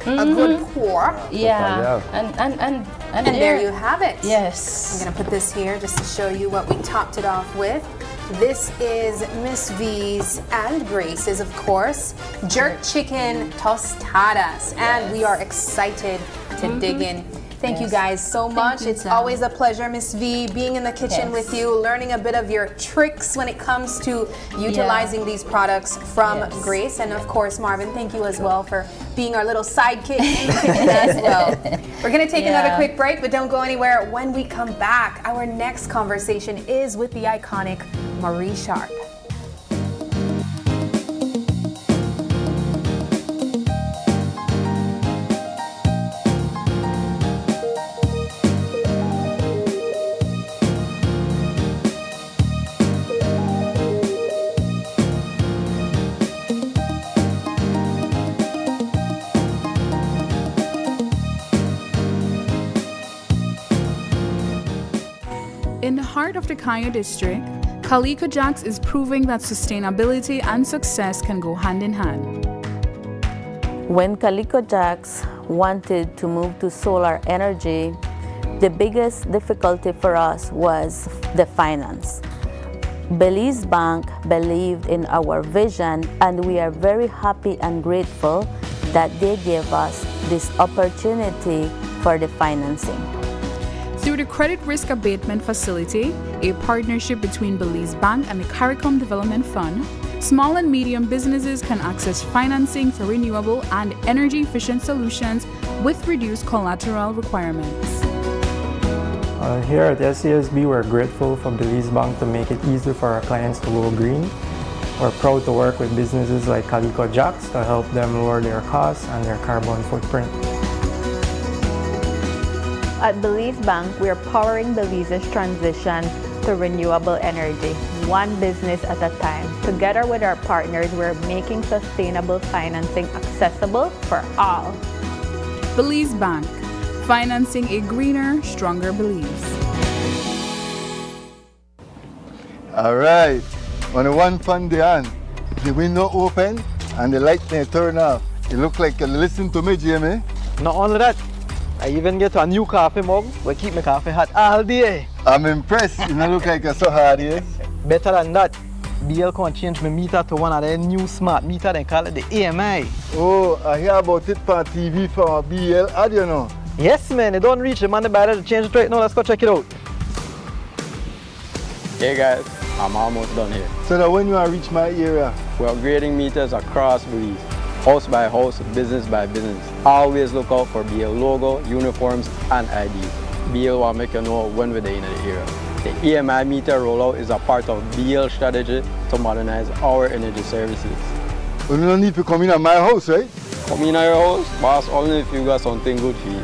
a good pour. Yeah. And there you have it. Yes. I'm gonna put this here just to show you what we topped it off with. This is Miss V's and Grace's, of course, jerk chicken tostadas, and we are excited to dig in. Thank you guys so much. It's always a pleasure, Miss V, being in the kitchen with you, learning a bit of your tricks when it comes to utilizing these products from Grace. And of course, Marvin, thank you as well for being our little sidekick in the kitchen as well. We're gonna take another quick break, but don't go anywhere. When we come back, our next conversation is with the iconic Marie Sharp. In the heart of the Kaya district, Calico Jacks is proving that sustainability and success can go hand in hand. When Calico Jacks wanted to move to solar energy, the biggest difficulty for us was the finance. Belize Bank believed in our vision, and we are very happy and grateful that they gave us this opportunity for the financing. Through the Credit Risk Abatement Facility, a partnership between Belize Bank and the CARICOM Development Fund, small and medium businesses can access financing for renewable and energy-efficient solutions with reduced collateral requirements. Here at SCSB, we're grateful for Belize Bank to make it easier for our clients to go green. We're proud to work with businesses like Calico Jacks to help them lower their costs and their carbon footprint. At Belize Bank, we are powering Belize's transition to renewable energy, one business at a time. Together with our partners, we're making sustainable financing accessible for all. Belize Bank, financing a greener, stronger Belize. All right, on the one fund the window open and the light may turn off. It looks like you listen to me, Jamie. Not only that, I even get a new coffee mug where keep my coffee hot all day. I'm impressed. You don't look like you're so hard, yes? Better than that, BL can change my meter to one of their new smart meter, they call it the AMI. Oh, I hear about it on TV from BL. How do you know? Yes, man, they don't reach the man better to change it right now. Let's go check it out. Hey guys, I'm almost done here. So that when you reach my area? We're upgrading meters across Belize. House by house, business by business. Always look out for BL logo, uniforms, and IDs. BL will make you know when we're in the area. The EMI meter rollout is a part of BL strategy to modernize our energy services. You don't need to come in at my house, right? Come in at your house, boss, only if you got something good for you.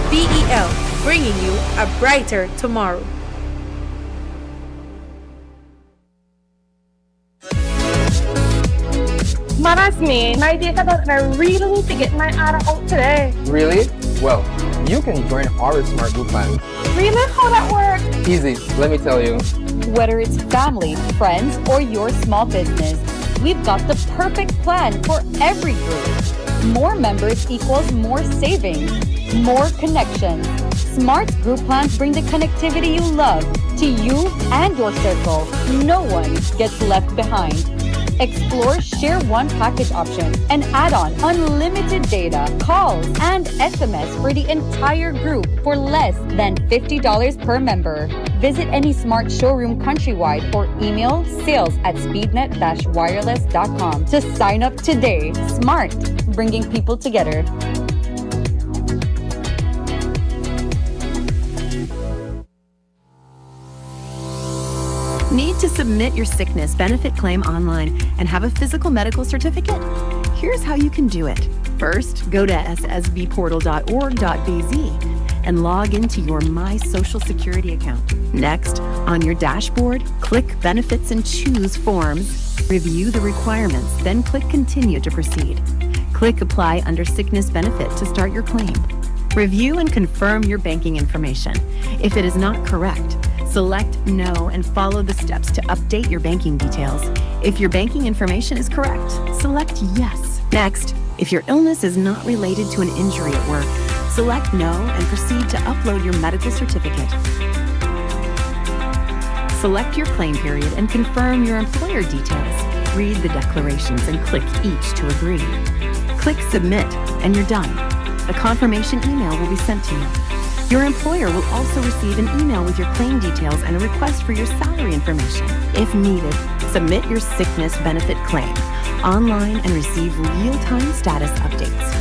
BEL, bringing you a brighter tomorrow. Maras me, my data and I really need to get my ARA out today. Really? Well, you can join our Smart Group plan. Really? How that works? Easy, let me tell you. Whether it's family, friends, or your small business, we've got the perfect plan for every group. More members equals more savings, more connections. Smart group plans bring the connectivity you love to you and your circle. No one gets left behind. Explore Share One package option and add on unlimited data, calls, and SMS for the entire group for less than $50 per member. Visit any Smart showroom countrywide or email sales@speednet-wireless.com to sign up today. Smart, bringing people together. Need to submit your sickness benefit claim online and have a physical medical certificate? Here's how you can do it. First, go to ssbportal.org.bz and log into your My Social Security account. Next, on your dashboard, click Benefits and choose Forms. Review the requirements, then click Continue to proceed. Click Apply under Sickness Benefit to start your claim. Review and confirm your banking information. If it is not correct, select No and follow the steps to update your banking details. If your banking information is correct, select Yes. Next, if your illness is not related to an injury at work, select No and proceed to upload your medical certificate. Select your claim period and confirm your employer details. Read the declarations and click each to agree. Click Submit and you're done. A confirmation email will be sent to you. Your employer will also receive an email with your claim details and a request for your salary information. If needed, submit your sickness benefit claim online and receive real-time status updates.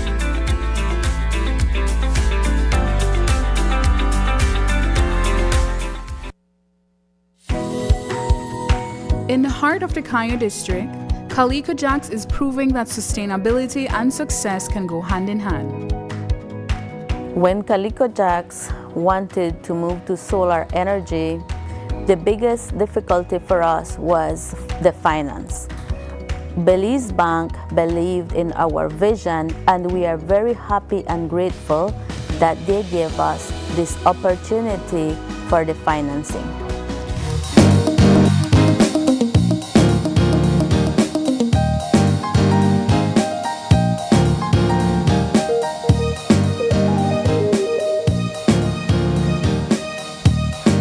In the heart of the Kayo district, Calico Jacks is proving that sustainability and success can go hand in hand. When Calico Jacks wanted to move to solar energy, the biggest difficulty for us was the finance. Belize Bank believed in our vision, and we are very happy and grateful that they gave us this opportunity for the financing.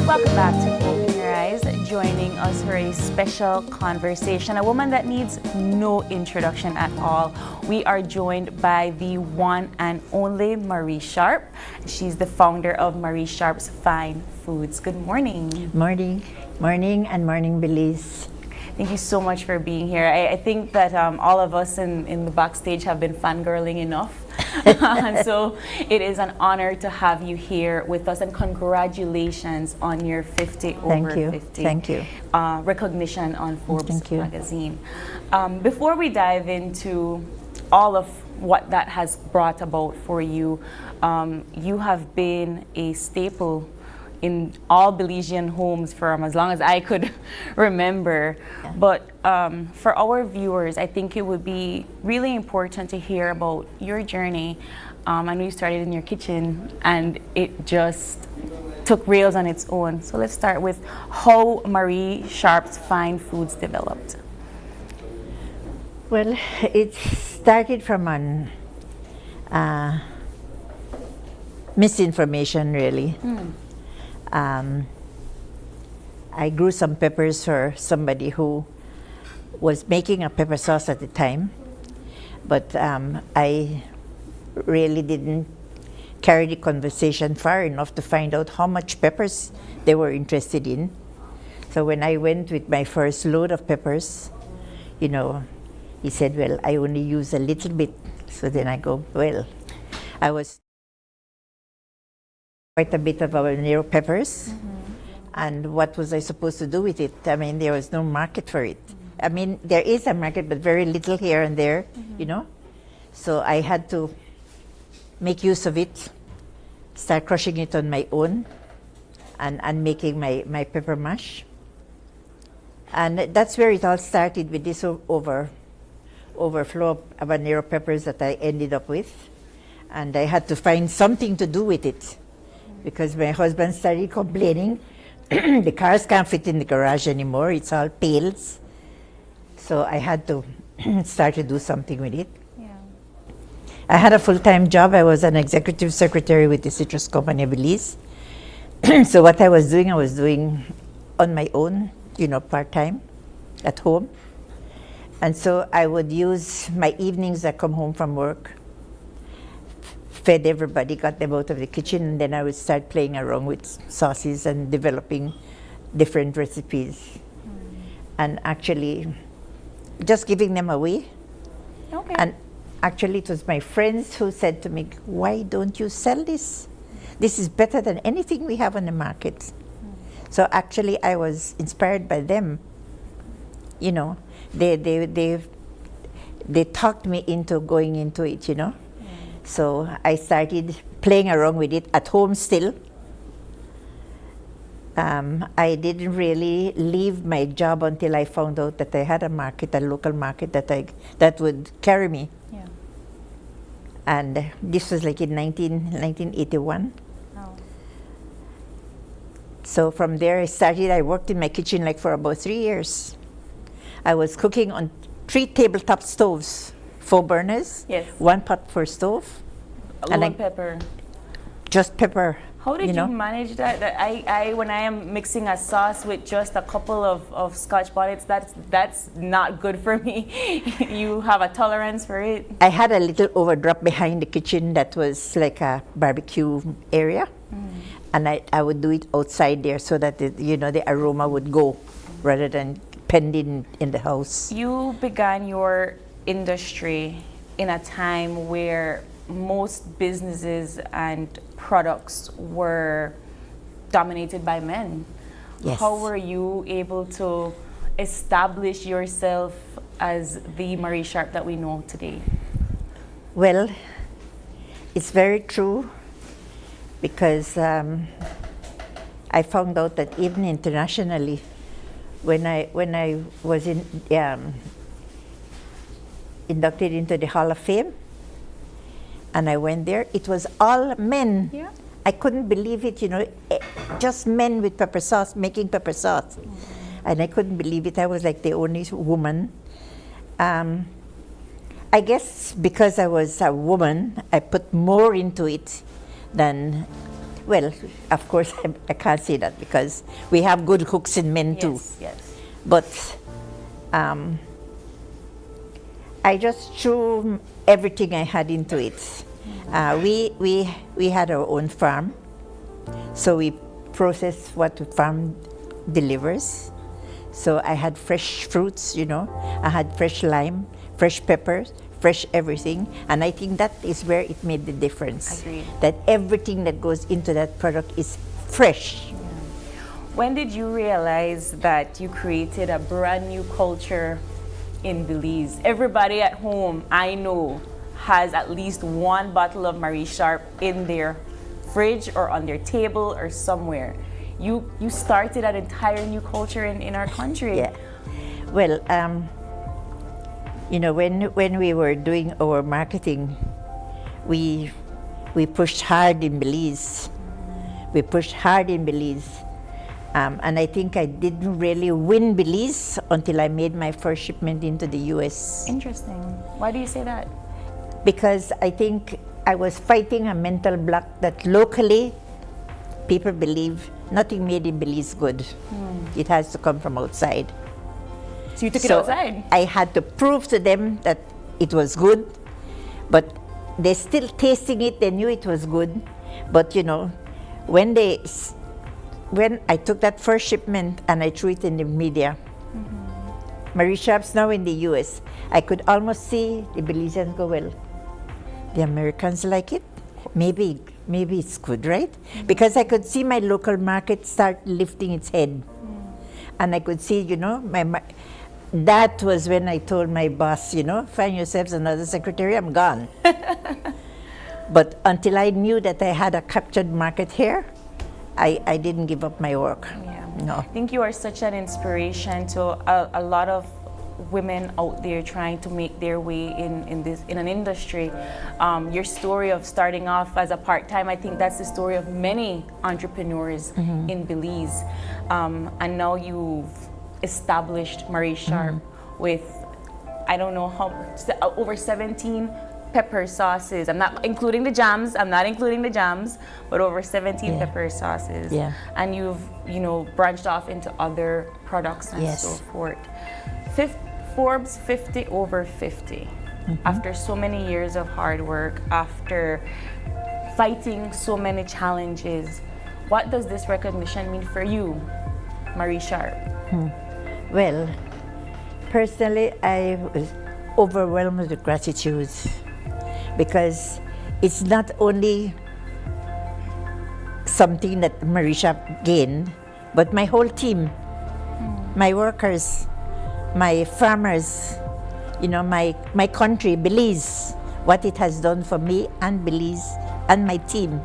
Welcome back to Open Your Eyes. Joining us for a special conversation, a woman that needs no introduction at all. We are joined by the one and only Marie Sharp. She's the founder of Marie Sharp's Fine Foods. Good morning. Morning. Morning and morning, Belize. Thank you so much for being here. I think that all of us in the backstage have been fangirling enough. And so it is an honor to have you here with us, and congratulations on your 50 over 50. Thank you. Recognition on Forbes magazine. Before we dive into all of what that has brought about for you, you have been a staple in all Belizean homes from as long as I could remember. But for our viewers, I think it would be really important to hear about your journey. I know you started in your kitchen and it just took rails on its own. So let's start with how Marie Sharp's Fine Foods developed. Well, it started from an misinformation, really. I grew some peppers for somebody who was making a pepper sauce at the time, but I really didn't carry the conversation far enough to find out how much peppers they were interested in. So when I went with my first load of peppers, you know, he said, well, I only use a little bit. So then I go, well, I was quite a bit of habanero peppers. And what was I supposed to do with it? I mean, there was no market for it. I mean, there is a market, but very little here and there, you know? So I had to make use of it, start crushing it on my own, and making my pepper mash. And that's where it all started, with this overflow of habanero peppers that I ended up with. And I had to find something to do with it, because my husband started complaining. The cars can't fit in the garage anymore. It's all pails. So I had to start to do something with it. Yeah. I had a full-time job. I was an executive secretary with the citrus company, Belize. So what I was doing on my own, you know, part-time at home. And so I would use my evenings. I come home from work, fed everybody, got them out of the kitchen, and then I would start playing around with sauces and developing different recipes. And actually just giving them away. Okay. And actually it was my friends who said to me, why don't you sell this? This is better than anything we have on the market. So actually, I was inspired by them. You know, they talked me into going into it, you know. So I started playing around with it at home still. I didn't really leave my job until I found out that I had a market, a local market that would carry me. Yeah. And this was like in 1981. Oh. So from there I worked in my kitchen like for about 3 years. I was cooking on 3 tabletop stoves, 4 burners, Yes. 1 pot per stove. One pepper. Just pepper. How did you know? manage that? When I am mixing a sauce with just a couple of Scotch bonnets, that's not good for me. You have a tolerance for it? I had a little overdrop behind the kitchen that was like a barbecue area. And I would do it outside there so that the aroma would go rather than pending in the house. You began your industry in a time where most businesses and products were dominated by men. Yes. How were you able to establish yourself as the Marie Sharp that we know today? Well, it's very true because I found out that even internationally, when I was inducted into the Hall of Fame, and I went there, it was all men. Yeah. I couldn't believe it, just men with pepper sauce, making pepper sauce. And I couldn't believe it. I was like the only woman. I guess because I was a woman, I put more into it than, well, of course, I can't say that because we have good cooks in men too. Yes. But I just threw everything I had into it. We had our own farm, so we process what the farm delivers. So I had fresh fruits, I had fresh lime, fresh peppers, fresh everything, and I think that is where it made the difference. Agreed. That everything that goes into that product is fresh. Yeah. When did you realize that you created a brand new culture in Belize? Everybody at home, I know, has at least 1 bottle of Marie Sharp in their fridge or on their table or somewhere. You started an entire new culture in our country. Yeah. Well, when we were doing our marketing, we pushed hard in Belize. And I think I didn't really win Belize until I made my first shipment into the U.S. Interesting. Why do you say that? Because I think I was fighting a mental block that locally people believe nothing made in Belize is good. It has to come from outside. So you took it outside? I had to prove to them that it was good, but they're still tasting it. They knew it was good, but when I took that first shipment and I threw it in the media, Marie Sharp's now in the U.S., I could almost see the Belizeans go, well, the Americans like it. Maybe it's good, right? Because I could see my local market start lifting its head. And I could see, that was when I told my boss, find yourselves another secretary, I'm gone. But until I knew that I had a captured market here, I didn't give up my work. Yeah. No. I think you are such an inspiration to a lot of women out there trying to make their way in an industry. Your story of starting off as a part-time, I think that's the story of many entrepreneurs in Belize. And now you've established Marie Sharp with, I don't know how, over 17 pepper sauces. I'm not including the jams, but over 17 pepper sauces. Yeah. And you've, branched off into other products and so forth. Forbes 50 over 50. After so many years of hard work, after fighting so many challenges, what does this recognition mean for you, Marie Sharp? Well, personally, I was overwhelmed with gratitude because it's not only something that Marie Sharp gained, but my whole team, my workers, my farmers, you know, my country, Belize, what it has done for me and Belize and my team.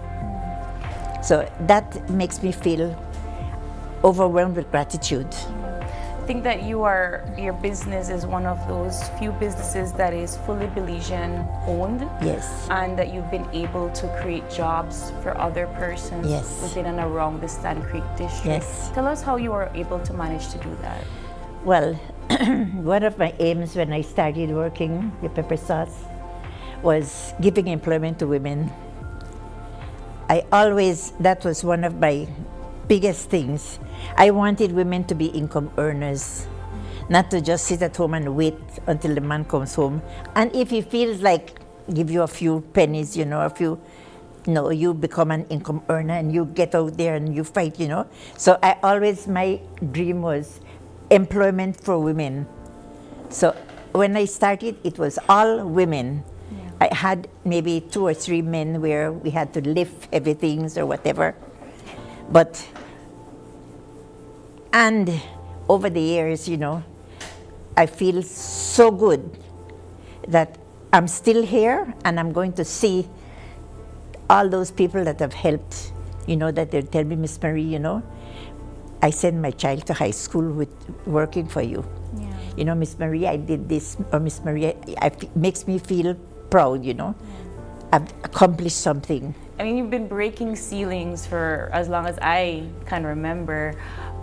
So that makes me feel overwhelmed with gratitude. I think that your business is one of those few businesses that is fully Belizean owned. Yes. And that you've been able to create jobs for other persons Yes. within and around the Stand Creek district. Yes. Tell us how you were able to manage to do that. Well, one of my aims when I started working with pepper sauce was giving employment to women. That was one of my biggest things. I wanted women to be income earners, not to just sit at home and wait until the man comes home. And if he feels like give you a few pennies, you know, you become an income earner and you get out there and you fight, you know. So my dream was employment for women. So when I started, it was all women. I had maybe 2 or 3 men where we had to lift heavy things or whatever. And over the years, you know, I feel so good that I'm still here and I'm going to see all those people that have helped, you know, that they tell me, Miss Marie, you know, I sent my child to high school with working for you. Yeah. You know, Miss Marie, I did this, or Miss Marie, it makes me feel proud, you know. I've accomplished something. I mean, you've been breaking ceilings for as long as I can remember,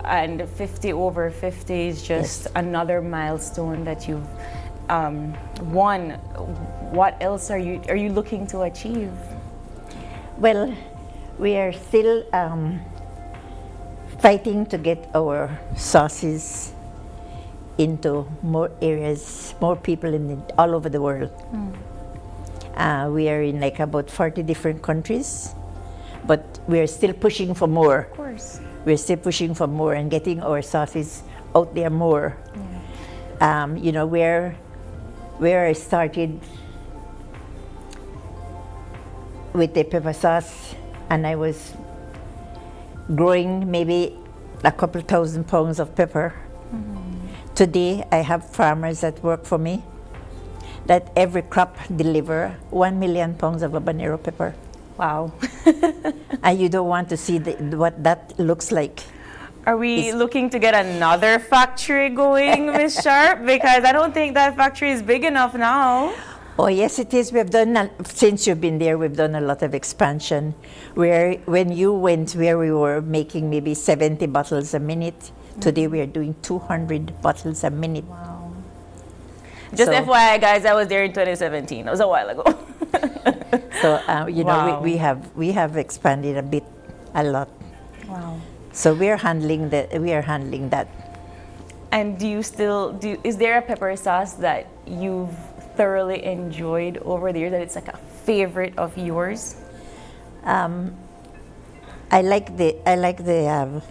and 50 over 50 is just another milestone that you've won. What else are you looking to achieve? Well, we are still fighting to get our sauces into more areas, more people all over the world. We are in like about 40 different countries, but we are still pushing for more. Of course. We're still pushing for more and getting our sauces out there more. Yeah. You know, where I started with the pepper sauce, and I was growing maybe a couple thousand pounds of pepper. Today, I have farmers that work for me that every crop deliver 1 million pounds of habanero pepper. Wow. And you don't want to see what that looks like. Are we looking to get another factory going, Ms. Sharp? Because I don't think that factory is big enough now. Oh, yes, it is. We've done, since you've been there, we've done a lot of expansion. When you went, where we were making maybe 70 bottles a minute, today we are doing 200 bottles a minute. Wow. Just FYI, guys, I was there in 2017. That was a while ago. So, you know, we have expanded a lot. Wow. So we are handling that. And is there a pepper sauce that you've thoroughly enjoyed over the years, that it's like a favorite of yours? I like the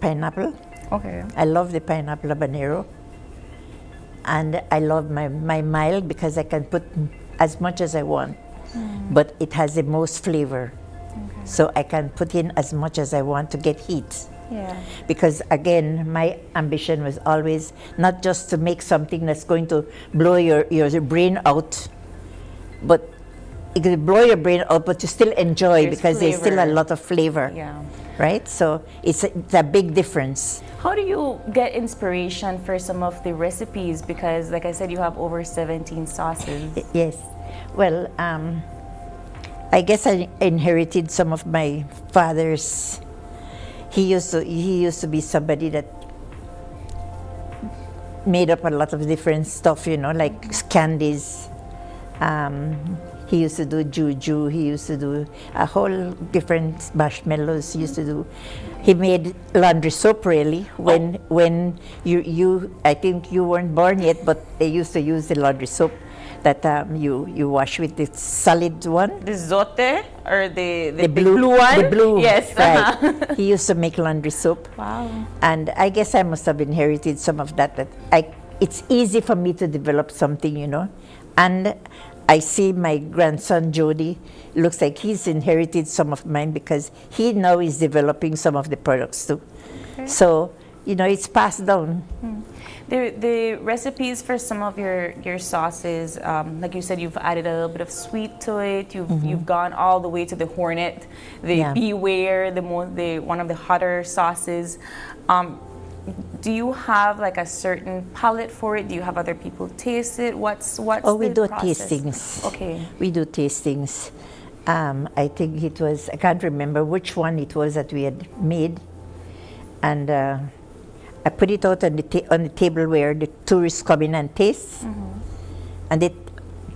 pineapple. Okay. I love the pineapple habanero. And I love my mild because I can put as much as I want, but it has the most flavor. Okay. So I can put in as much as I want to get heat. Yeah. Because again, my ambition was always not just to make something that's going to blow your brain out, but it could blow your brain out, but you still enjoy because there's still a lot of flavor. Yeah. Right? So it's a big difference. How do you get inspiration for some of the recipes? Because like I said, you have over 17 sauces. Yes. Well, I guess I inherited some of my father's. He used to be somebody that made up a lot of different stuff, you know, like candies. He used to do juju. He used to do a whole different marshmallows. He made laundry soap really when you I think you weren't born yet, but they used to use the laundry soap that you wash with the solid one. The zote or the blue one? The blue. Yes. Right. He used to make laundry soap. Wow. And I guess I must have inherited some of that. It's easy for me to develop something, you know. And I see my grandson Jody. Looks like he's inherited some of mine because he now is developing some of the products too. Okay. So, you know, it's passed down. The recipes for some of your sauces, like you said, you've added a little bit of sweet to it. You've gone all the way to the Hornet, the Beware, the one of the hotter sauces. Do you have like a certain palette for it? Do you have other people taste it? What's Oh, we the do process? tastings. Okay. We do tastings. I think it was, I can't remember which one it was that we had made. And I put it out on the table where the tourists come in and taste. And they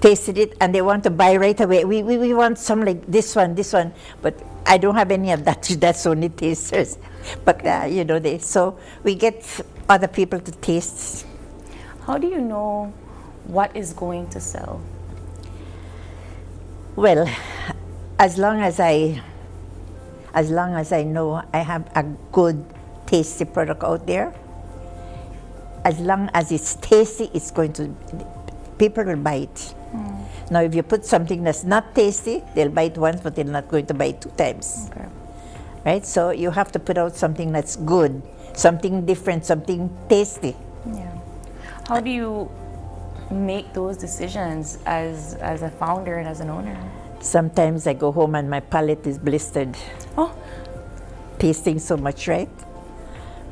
tasted it and they want to buy right away. We want some like this one. But I don't have any of that. That's only tasters. But, you know, so we get other people to taste. How do you know what is going to sell? Well, as long as I know I have a good, tasty product out there, as long as it's tasty, it's going to, people will buy it. Now, if you put something that's not tasty, they'll buy it once, but they're not going to buy it 2 times. Okay. Right? So you have to put out something that's good, something different, something tasty. Yeah. How do you make those decisions as a founder and as an owner? Sometimes I go home and my palate is blistered. Oh. Tasting so much, right?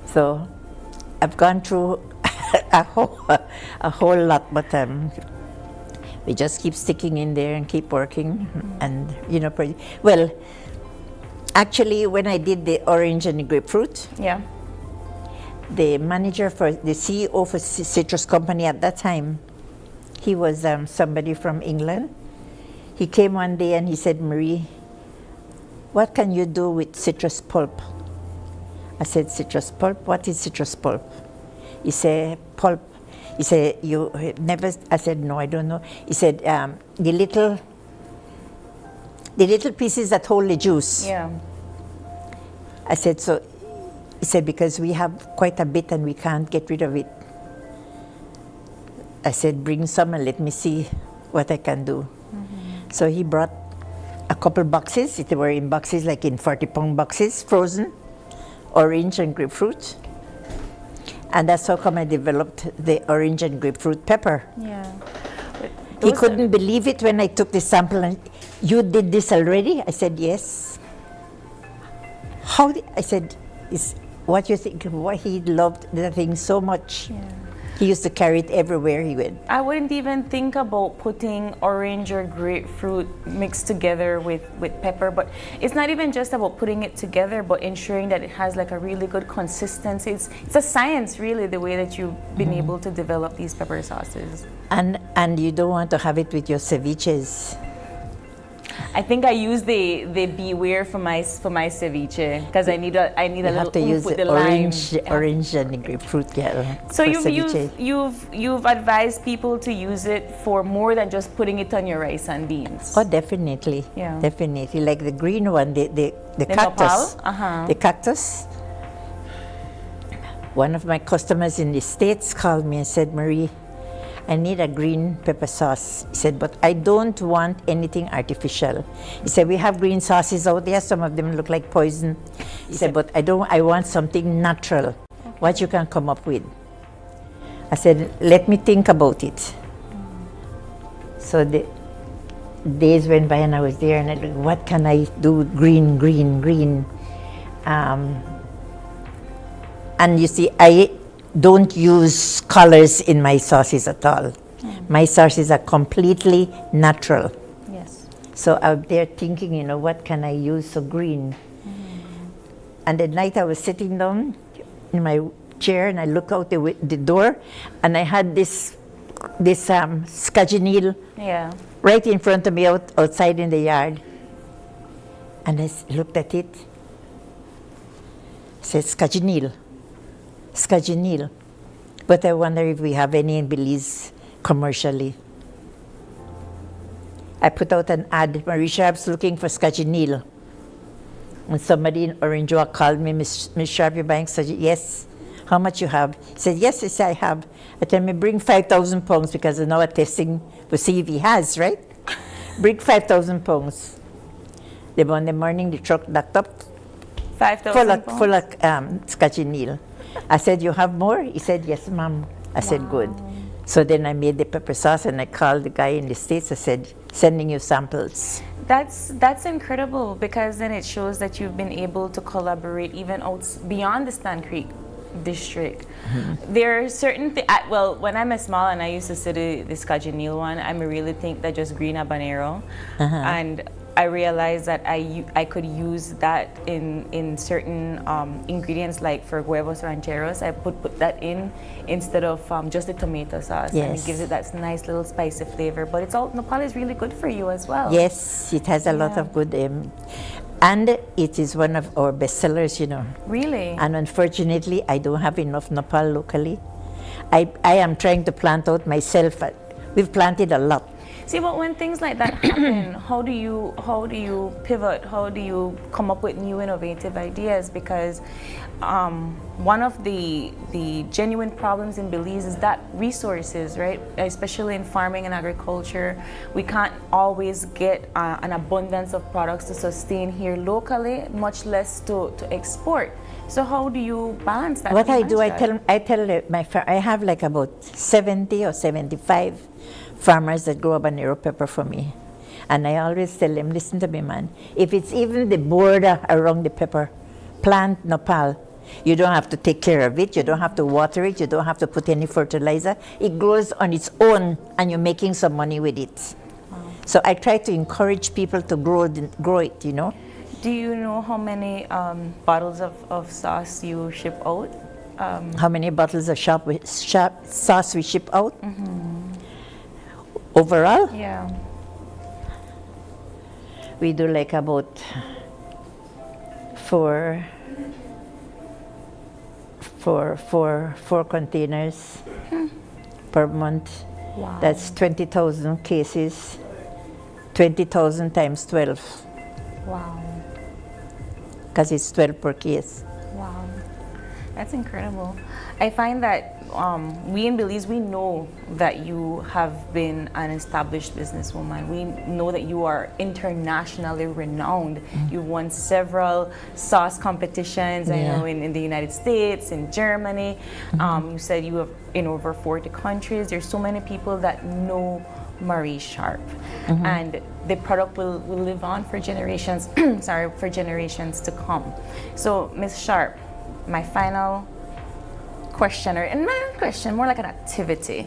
So I've gone through a whole lot, but we just keep sticking in there and keep working. And, you know, well, actually, when I did the orange and the grapefruit, the manager for the CEO for Citrus Company at that time, he was somebody from England. He came one day and he said, Marie, what can you do with citrus pulp? I said, citrus pulp? What is citrus pulp? He said, pulp. He said, you never, I said, no, I don't know. He said, the little pieces that hold the juice. Yeah. I said, so, he said, because we have quite a bit and we can't get rid of it. I said, bring some and let me see what I can do. So he brought a couple boxes. They were in boxes, like in 40-pound boxes, frozen, orange and grapefruit. And that's how come I developed the orange and grapefruit pepper. Yeah. He couldn't believe it when I took the sample and, you did this already? I said, yes. How did, I said, is what you think, why he loved the thing so much. Yeah. He used to carry it everywhere he went. I wouldn't even think about putting orange or grapefruit mixed together with pepper, but it's not even just about putting it together, but ensuring that it has like a really good consistency. It's a science, really, the way that you've been able to develop these pepper sauces. And you don't want to have it with your ceviches. I think I use the Beware for my ceviche because I need a little oomph with the orange, lime. orange and the grapefruit. Yeah. So ceviche. you've advised people to use it for more than just putting it on your rice and beans. Oh, definitely. Yeah. Definitely. Like the green one, the cactus. Nopal? The cactus. One of my customers in the States called me and said, Marie, I need a green pepper sauce. He said, but I don't want anything artificial. He said, we have green sauces out there. Some of them look like poison. He said, but I want something natural. Okay. What you can come up with. I said, let me think about it. So the days went by and I was there and I thought, what can I do? Green. And you see, I don't use colors in my sauces at all. My sauces are completely natural. Yes. So I'm there thinking, you know, what can I use so green? And at night I was sitting down in my chair and I look out the door and I had this scudgeoneel right in front of me outside in the yard. And I looked at it. It said scudgeoneel. But I wonder if we have any in Belize commercially. I put out an ad, Marie Sharp's looking for scudgeoneel. And somebody in Orange Walk called me, Miss Sharp, you're buying scudgeoneel? Yes. how much you have? He said, yes, he said, I have. I tell him, bring 5,000 pounds because now we're testing to see if he has, right? Bring 5,000 pounds. The Monday morning, the truck locked up. 5,000 pounds? Full of Scotch and Neal. I said, you have more? He said, yes, ma'am. I said, good. So then I made the pepper sauce and I called the guy in the States. I said, sending you samples. That's incredible, because then it shows that you've been able to collaborate even out beyond the Stan Creek district. There are certain things, well, when I'm small and I used to say the Scotch and Neal one, I really think that just green habanero. And I realized that I could use that in certain ingredients, like for huevos rancheros. I put that in instead of just the tomato sauce, and it gives it that nice little spicy flavor. But nopal is really good for you as well. Yes, it has a lot of good, and it is one of our best sellers, you know. Really? And unfortunately, I don't have enough nopal locally. I am trying to plant out myself. We've planted a lot. See, but when things like that happen, how do you pivot? How do you come up with new innovative ideas? Because one of the genuine problems in Belize is that resources, right? Especially in farming and agriculture, we can't always get an abundance of products to sustain here locally, much less to export. So how do you balance that? What I do, I tell I have like about 70 or 75 farmers that grow habanero pepper for me. And I always tell them, listen to me, man, if it's even the border around the pepper, plant nopal. You don't have to take care of it, you don't have to water it, you don't have to put any fertilizer. It grows on its own and you're making some money with it. So I try to encourage people to grow it, you know. Do you know how many bottles of sauce you ship out? How many bottles of sauce we ship out? Overall? Yeah. We do like about four containers per month. Wow. That's 20,000 cases. 20,000 times 12. Wow. Because it's 12 per case. Wow. That's incredible. I find that we in Belize, we know that you have been an established businesswoman. We know that you are internationally renowned. You've won several sauce competitions, I know, in the United States, in Germany. You said you have in over 40 countries. There's so many people that know Marie Sharp. And the product will live on for generations, for generations to come. So, Ms. Sharp, my final question, and not a question, more like an activity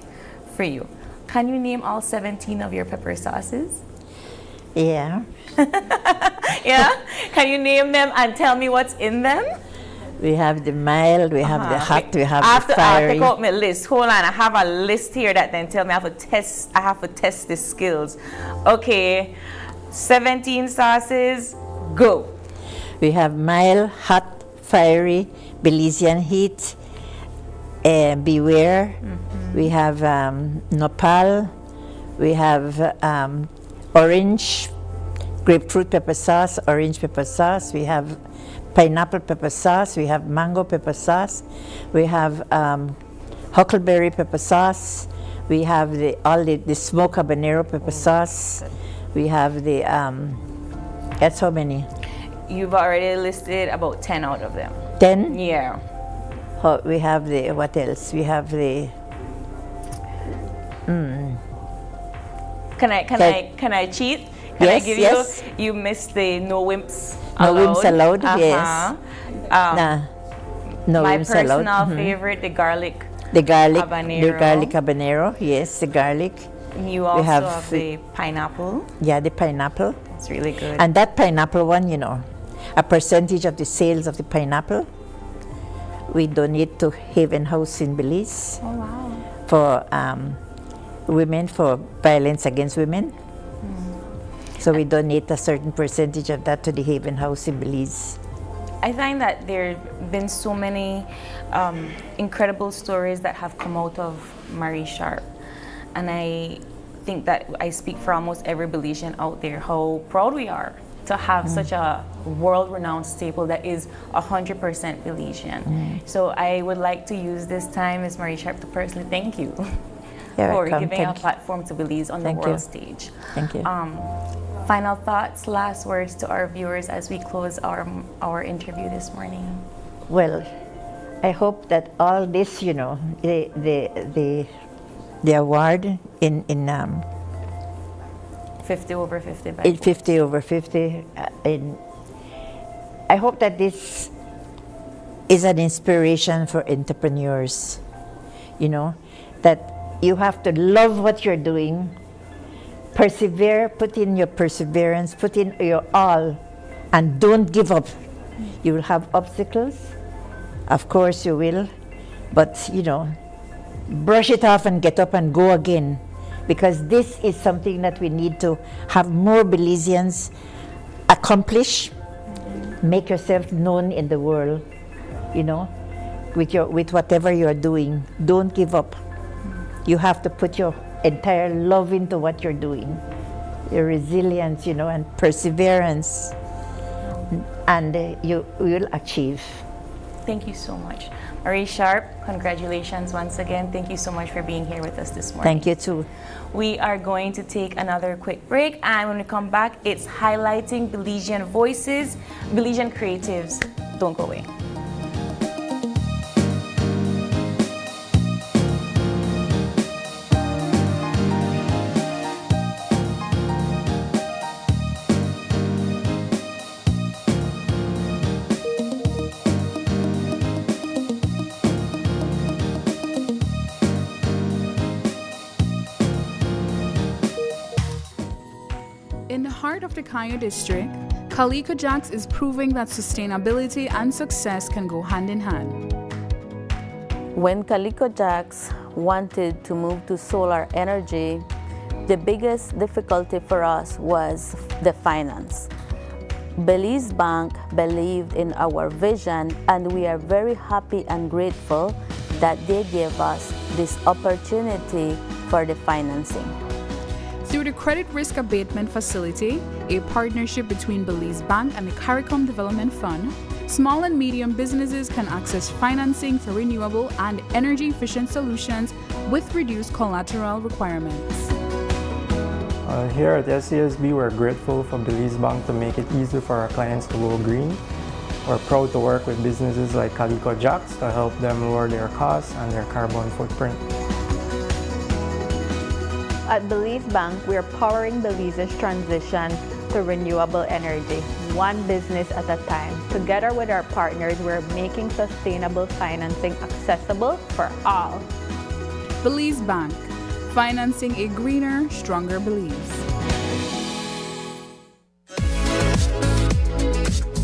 for you. Can you name all 17 of your pepper sauces? Yeah. Yeah? Can you name them and tell me what's in them? We have the mild, we have the hot, we have the fiery. I'll take out my list. Hold on, I have a list here that then tell me I have to test the skills. Okay, 17 sauces, go. We have mild, hot, fiery, Belizean heat, beware. We have nopal. We have orange, grapefruit pepper sauce, orange pepper sauce. We have pineapple pepper sauce. We have mango pepper sauce. We have huckleberry pepper sauce. We have the smoked habanero pepper sauce. We have the that's how many? You've already listed about 10 out of them. 10? Yeah. We have the, what else? We have the, Can I cheat? Can I give you missed the no wimps allowed? No wimps allowed, yes. No my wimps allowed. My personal favorite, the garlic habanero. The garlic habanero, yes, the garlic. You also have the pineapple. Yeah, the pineapple. It's really good. And that pineapple one, you know, a percentage of the sales of the pineapple we donate to Haven House in Belize. Oh, wow. For women, for violence against women. So we donate a certain percentage of that to the Haven House in Belize. I find that there have been so many incredible stories that have come out of Marie Sharp. And I think that I speak for almost every Belizean out there how proud we are to have such a world-renowned staple that is 100% Belizean. So I would like to use this time, Ms. Marie Sharp, to personally thank you for giving a platform to Belize on the world stage. Thank you. Final thoughts, last words to our viewers as we close our interview this morning. Well, I hope that all this, you know, the award in 50 over 50 by 50 over 50. I hope that this is an inspiration for entrepreneurs, you know, that you have to love what you're doing, persevere, put in your perseverance, put in your all, and don't give up. You will have obstacles, of course you will, but you know, brush it off and get up and go again, because this is something that we need to have more Belizeans accomplish. Make yourself known in the world, you know, with whatever you're doing. Don't give up. You have to put your entire love into what you're doing, your resilience, you know, and perseverance, and you will achieve. Thank you so much. Marie Sharp, congratulations once again. Thank you so much for being here with us this morning. Thank you too. We are going to take another quick break, and when we come back, it's highlighting Belizean voices, Belizean creatives. Don't go away. In the heart of the Cayo district, Calico Jacks is proving that sustainability and success can go hand in hand. When Calico Jacks wanted to move to solar energy, the biggest difficulty for us was the finance. Belize Bank believed in our vision, and we are very happy and grateful that they gave us this opportunity for the financing. Through the Credit Risk Abatement Facility, a partnership between Belize Bank and the CARICOM Development Fund, small and medium businesses can access financing for renewable and energy-efficient solutions with reduced collateral requirements. Here at SCSB, we're grateful for Belize Bank to make it easier for our clients to go green. We're proud to work with businesses like Calico Jacks to help them lower their costs and their carbon footprint. At Belize Bank, we are powering Belize's transition to renewable energy, one business at a time. Together with our partners, we're making sustainable financing accessible for all. Belize Bank, financing a greener, stronger Belize.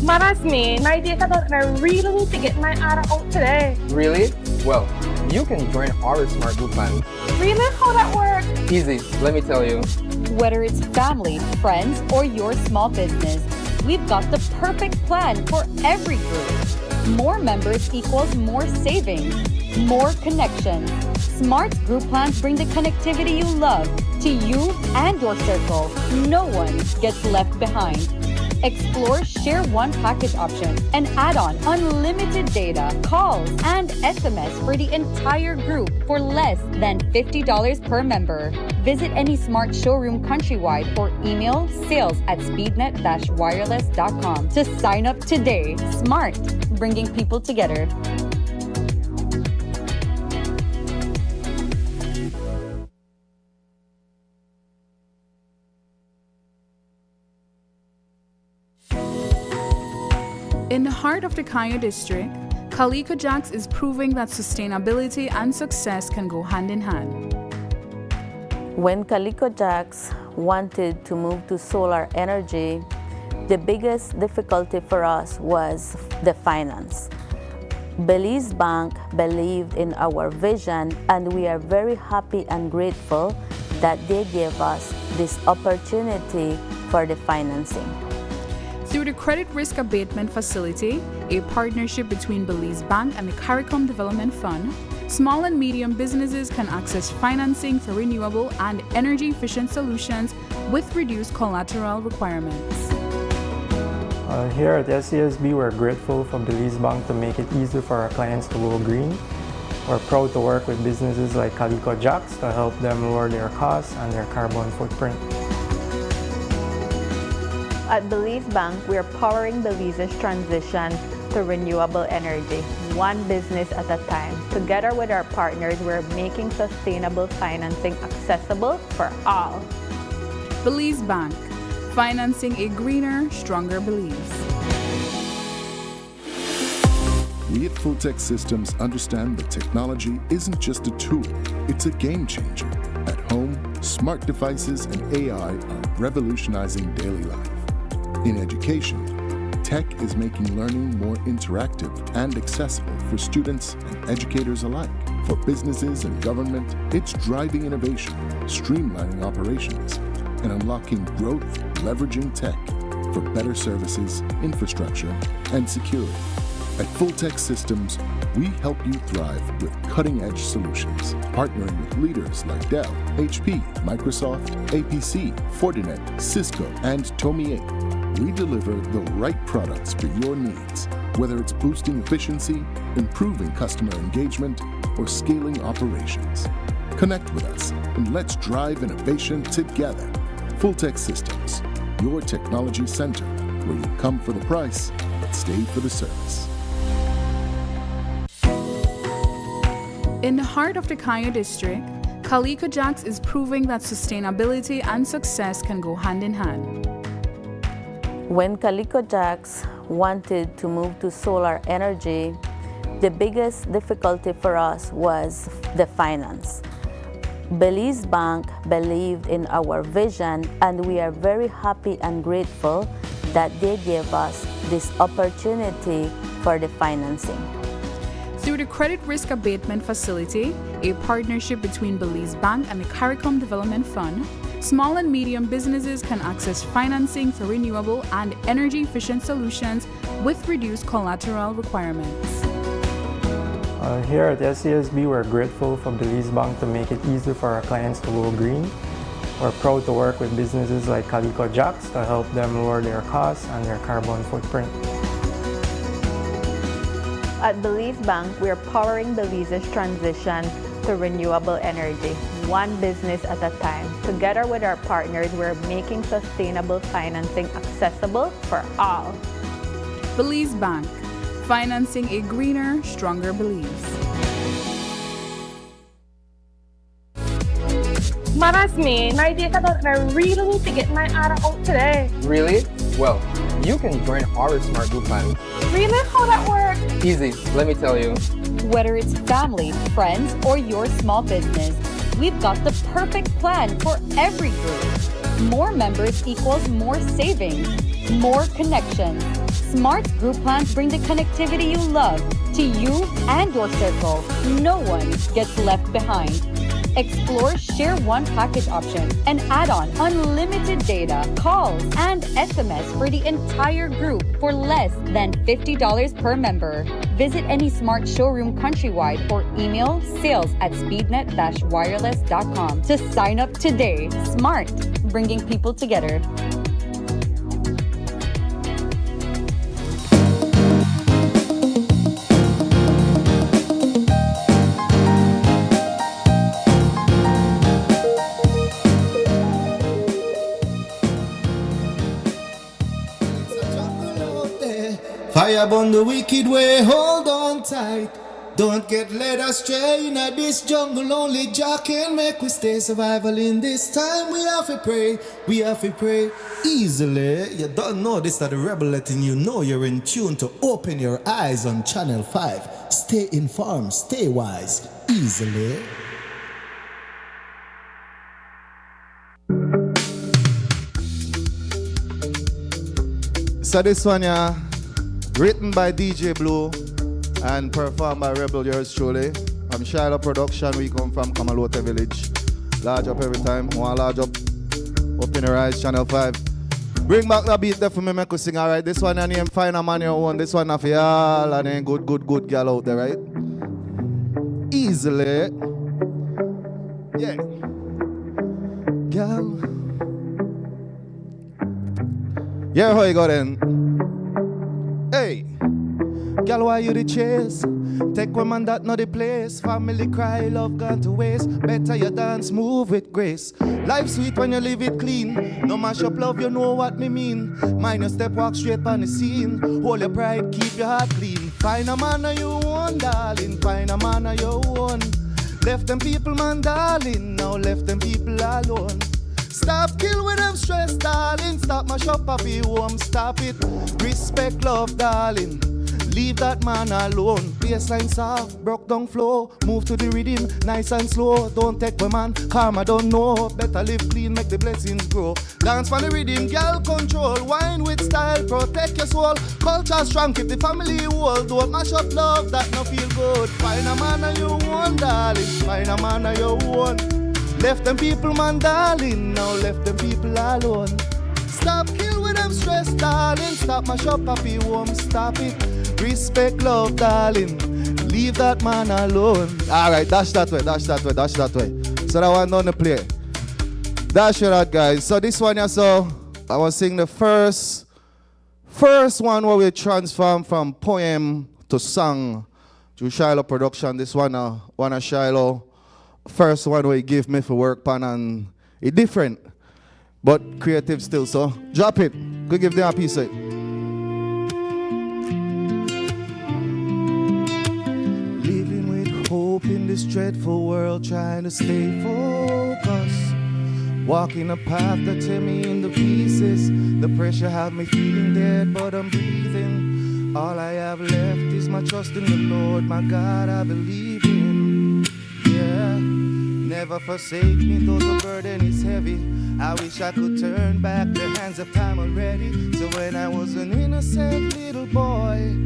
Maras me, my data and I really need to get my ARA out today. Really? Well, you can join our Smart Group plan. Really? How that works? Easy, let me tell you. Whether it's family, friends, or your small business, we've got the perfect plan for every group. More members equals more savings, more connections. Smart group plans bring the connectivity you love to you and your circle. No one gets left behind. Explore Share One package option and add on unlimited data, calls, and SMS for the entire group for less than $50 per member. Visit any Smart showroom countrywide or email sales@speednet-wireless.com to sign up today. Smart, bringing people together. In the heart of the Cayo district, Calico Jacks is proving that sustainability and success can go hand in hand. When Calico Jacks wanted to move to solar energy, the biggest difficulty for us was the finance. Belize Bank believed in our vision, and we are very happy and grateful that they gave us this opportunity for the financing. Through the Credit Risk Abatement Facility, a partnership between Belize Bank and the CARICOM Development Fund, small and medium businesses can access financing for renewable and energy-efficient solutions with reduced collateral requirements. Here at SCSB, we're grateful for Belize Bank to make it easier for our clients to go green. We're proud to work with businesses like Calico Jacks to help them lower their costs and their carbon footprint. At Belize Bank, we are powering Belize's transition to renewable energy, one business at a time. Together with our partners, we're making sustainable financing accessible for all. Belize Bank, financing a greener, stronger Belize. We at Fulltech Systems understand that technology isn't just a tool, it's a game changer. At home, smart devices and AI are revolutionizing daily life. In education, tech is making learning more interactive and accessible for students and educators alike. For businesses and government, it's driving innovation, streamlining operations, and unlocking growth, leveraging tech for better services, infrastructure, and security. At Fulltech Systems, we help you thrive with cutting-edge solutions, partnering with leaders like Dell, HP, Microsoft, APC, Fortinet, Cisco, and Tomy Inc. We deliver the right products for your needs, whether it's boosting efficiency, improving customer engagement, or scaling operations. Connect with us and let's drive innovation together. Fulltech Systems, your technology center, where you come for the price, but stay for the service. In the heart of the Kaya district, Calico Jacks is proving that sustainability and success can go hand in hand. When Calico Jacks wanted to move to solar energy, the biggest difficulty for us was the finance. Belize Bank believed in our vision, and we are very happy and grateful that they gave us this opportunity for the financing. Through the Credit Risk Abatement Facility, a partnership between Belize Bank and the CARICOM Development Fund, small and medium businesses can access financing for renewable and energy-efficient solutions with reduced collateral requirements. Here at SCSB, we're grateful for Belize Bank to make it easier for our clients to go green. We're proud to work with businesses like Calico Jacks to help them lower their costs and their carbon footprint. At Belize Bank, we are powering Belize's transition to renewable energy, one business at a time. Together with our partners, we're making sustainable financing accessible for all. Belize Bank, financing a greener, stronger Belize. Maras me, my data that I really need to get my ARA out today. Really? Well, you can join our smart group plan. Really? How that work? Easy, let me tell you. Whether it's family, friends, or your small business, we've got the perfect plan for every group. More members equals more savings, more connections. Smart group plans bring the connectivity you love to you and your circle. No one gets left behind. Explore Share One package option and add on unlimited data, calls, and SMS for the entire group for less than $50 per member. Visit any smart showroom countrywide or email sales@speednet-wireless.com to sign up today. Smart, bringing people together. Fire burn the wicked way, hold on tight. Don't get led astray in this jungle, only Jah can make we stay survival in this time. We have to pray easily. You don't know this, that the rebel letting you know you're in tune to open your eyes on Channel 5. Stay informed, stay wise, easily. So this one, yeah, written by DJ Blue and performed by Rebel, yours truly. From Shiloh Production, we come from Kamalota Village. Large up every time, one large up. Open your eyes, Channel 5. Bring back the beat there for me, make us sing, alright? This one, I name Find a Man Your Own. This one, for y'all, and then good girl out there, right? Easily. Yeah. Girl. Yeah, how you got then? Girl, why you the chase? Take woman that not the place. Family cry, love gone to waste. Better you dance, move with grace. Life sweet when you live it clean. No mash up love, you know what me mean. Mind your step, walk straight on the scene. Hold your pride, keep your heart clean. Find a man of your own, darling. Find a man of your own. Left them people, man, darling. Now left them people alone. Stop kill when I'm stressed, darling. Stop my shop up your home, stop it. Respect, love, darling. Leave that man alone. Bassline soft, broke down flow. Move to the rhythm, nice and slow. Don't take my man, calm, I don't know. Better live clean, make the blessings grow. Dance for the rhythm, girl control. Wine with style, protect your soul. Culture strong, keep the family whole. Don't mash up love, that no feel good. Find a man of your own, darling. Find a man of your own. Left them people, man, darling. Now left them people alone. Stop kill when I'm stressed, darling. Stop my shop up your home, stop it. Respect, love, darling. Leave that man alone. Alright, dash that way, dash that way, dash that way. So that one on the play. Dash it out, guys. So this one here, so I was singing the first one where we transform from poem to song to Shiloh production. This one of Shiloh. First one where he give me for work pan and it different. But creative still, so drop it. Go give them a piece of it. Hope in this dreadful world, trying to stay focused. Walking a path that tear me into pieces. The pressure have me feeling dead, but I'm breathing. All I have left is my trust in the Lord, my God I believe in. Yeah, never forsake me, though the burden is heavy. I wish I could turn back the hands of time already. So when I was an innocent little boy,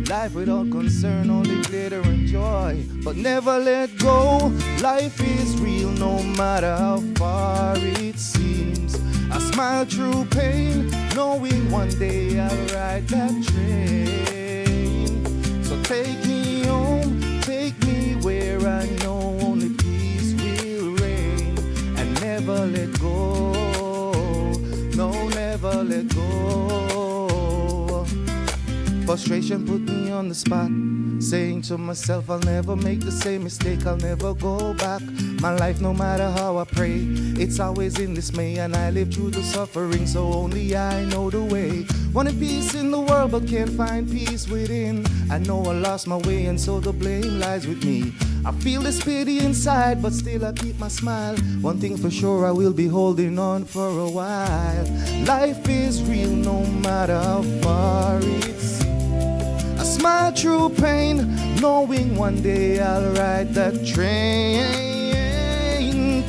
life without concern, only glitter and joy. But never let go, life is real no matter how far it seems. I smile through pain, knowing one day I'll ride that train. So take me home, take me where I know only peace will reign. And never let go, no, never let go. Frustration put me on the spot, saying to myself I'll never make the same mistake, I'll never go back. My life, no matter how I pray, it's always in dismay, and I live through the suffering, so only I know the way. Wanted peace in the world but can't find peace within. I know I lost my way and so the blame lies with me. I feel this pity inside but still I keep my smile. One thing for sure, I will be holding on for a while. Life is real no matter how far it's. I smile through pain, knowing one day I'll ride that train.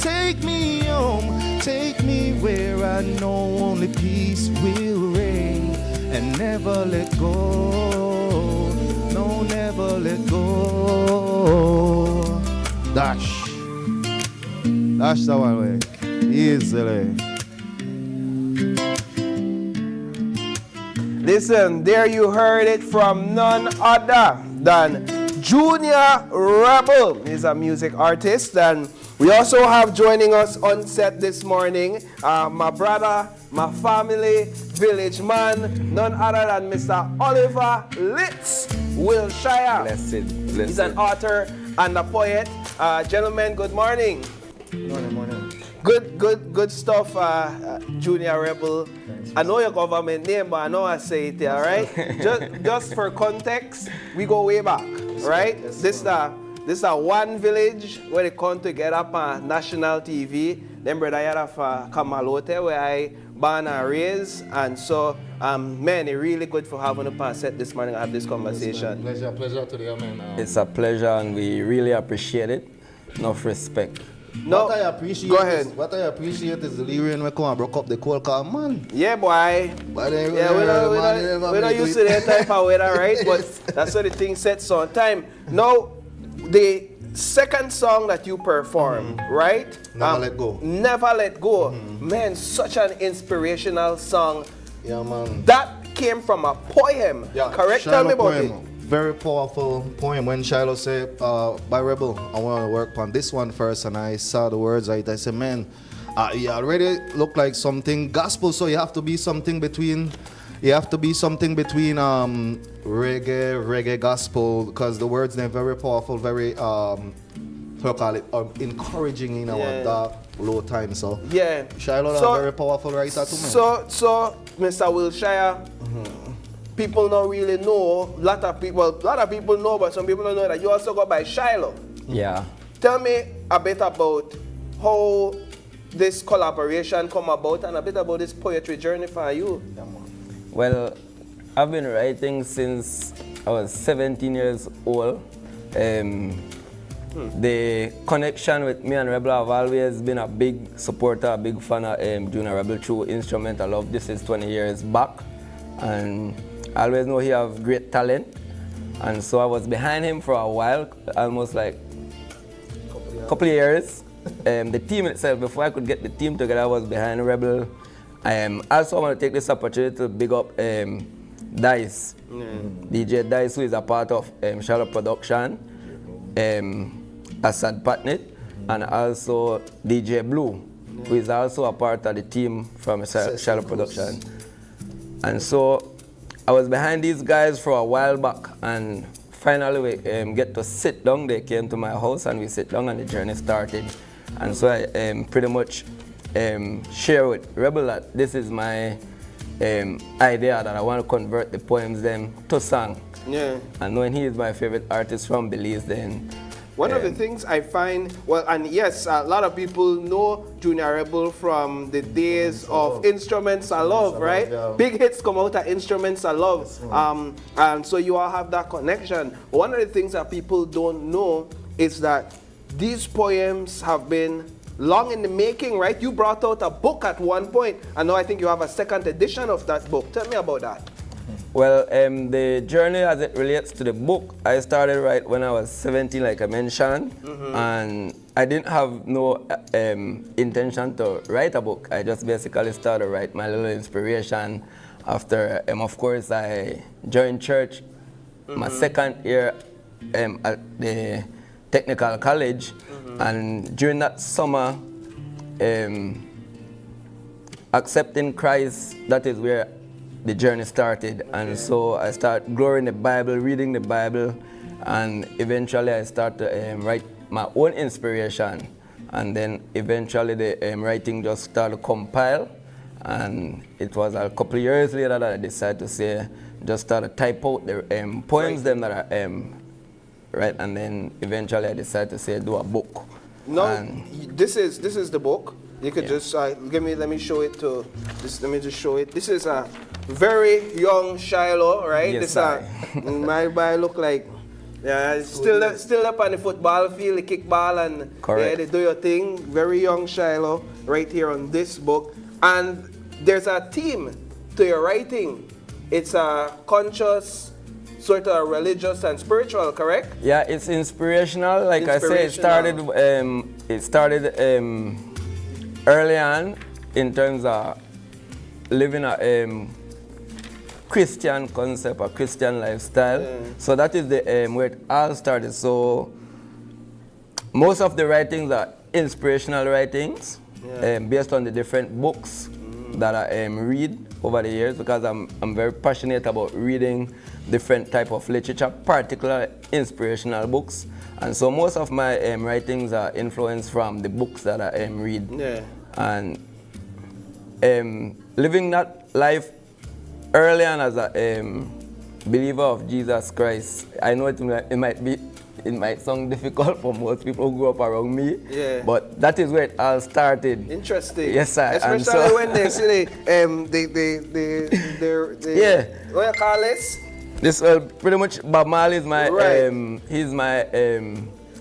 Take me home, take me where I know only peace will reign. And never let go, no, never let go. Dash, dash that one way, easily. Listen, there you heard it from none other than Junior Rebel. He's a music artist, and we also have joining us on set this morning, my brother, my family, village man, none other than Mr. Oliver Litz Wilshire. Blessed. He's an author and a poet. Gentlemen, good morning. Good morning. Good stuff, Junior Rebel. I know your government name, but I know I say it, all right? just for context, we go way back, right? This is one village where they come together on national TV. Then brother had of Kamalote where I born and raised, and so man, it's really good for having a set this morning and have this conversation. Pleasure today, man. It's a pleasure, and we really appreciate it. Enough respect. No, what I appreciate go ahead. What I appreciate is the lyric when come and broke up the cold car, man. Yeah, boy. But we're not used to that type of weather, right? But that's what the thing sets on time. Now, the second song that you performed, right? Never Let Go. Never Let Go. Man, such an inspirational song. Yeah, man. That came from a poem. Yeah, correct? Shiloh Tell me about poem. it. Very powerful poem. When Shiloh said, by Rebel, I want to work on this one first, and I saw the words, I said, man, you already look like something gospel, so you have to be something between You have to be something between reggae, gospel, because the words they're very powerful, very encouraging in our dark, low time. So yeah, Shiloh, a very powerful writer too, man. So Mr. Wilshire, people don't really know. A lot of people know, but some people don't know that you also go by Shiloh. Yeah. Tell me a bit about how this collaboration come about and a bit about this poetry journey for you. Well, I've been writing since I was 17 years old. The connection with me and Rebel have always been a big supporter, a big fan of Junior Rebel through instrument. I love this is 20 years back, and I always know he have great talent. And so I was behind him for a while, almost like a couple of years. The team itself, before I could get the team together, I was behind Rebel. Also, I want to take this opportunity to big up Dice, DJ Dice, who is a part of Shallow Production, Assad Patnit, and also DJ Blue, who is also a part of the team from Shallow Production. And so I was behind these guys for a while back, and finally we get to sit down. They came to my house and we sit down and the journey started. And so I pretty much share with Rebel that this is my idea that I want to convert the poems them to song. Yeah. And knowing he is my favorite artist from Belizean. One of the things I find, well, and yes, a lot of people know Junior Rebel from the days of Instruments I Love, right? Big hits come out of Instruments I Love. And so you all have that connection. One of the things that people don't know is that these poems have been long in the making, right? You brought out a book at one point, and now I think you have a second edition of that book. Tell me about that. Well, the journey as it relates to the book, I started right when I was 17, like I mentioned, and I didn't have no intention to write a book. I just basically started to write my little inspiration after, of course, I joined church my second year at the technical college, and during that summer, accepting Christ, that is where the journey started. And so I started glorying the Bible, reading the Bible, and eventually I started to write my own inspiration. And then eventually the writing just started to compile, and it was a couple of years later that I decided to say, just start to type out the poems them that are right, and then eventually I decided to say do a book. No, this is the book. You could just let me show it to let me just show it. This is a very young Shiloh, right? Yes, This my boy look like still up on the football field, the kickball, and they do your thing. Very young Shiloh right here on this book. And there's a theme to your writing. It's a conscious, sort of religious and spiritual, correct? Yeah, it's inspirational. Like I say, it started early on in terms of living a Christian concept, a Christian lifestyle. So that is the where it all started. So most of the writings are inspirational writings based on the different books that I read over the years, because I'm very passionate about reading different type of literature, particularly inspirational books. And so most of my writings are influenced from the books that I read. And living that life early on as a believer of Jesus Christ, I know it might sound difficult for most people who grew up around me, but that is where it all started. Interesting. Yes, sir. Especially when they say what you call this? This pretty much Bob Marley is my he's my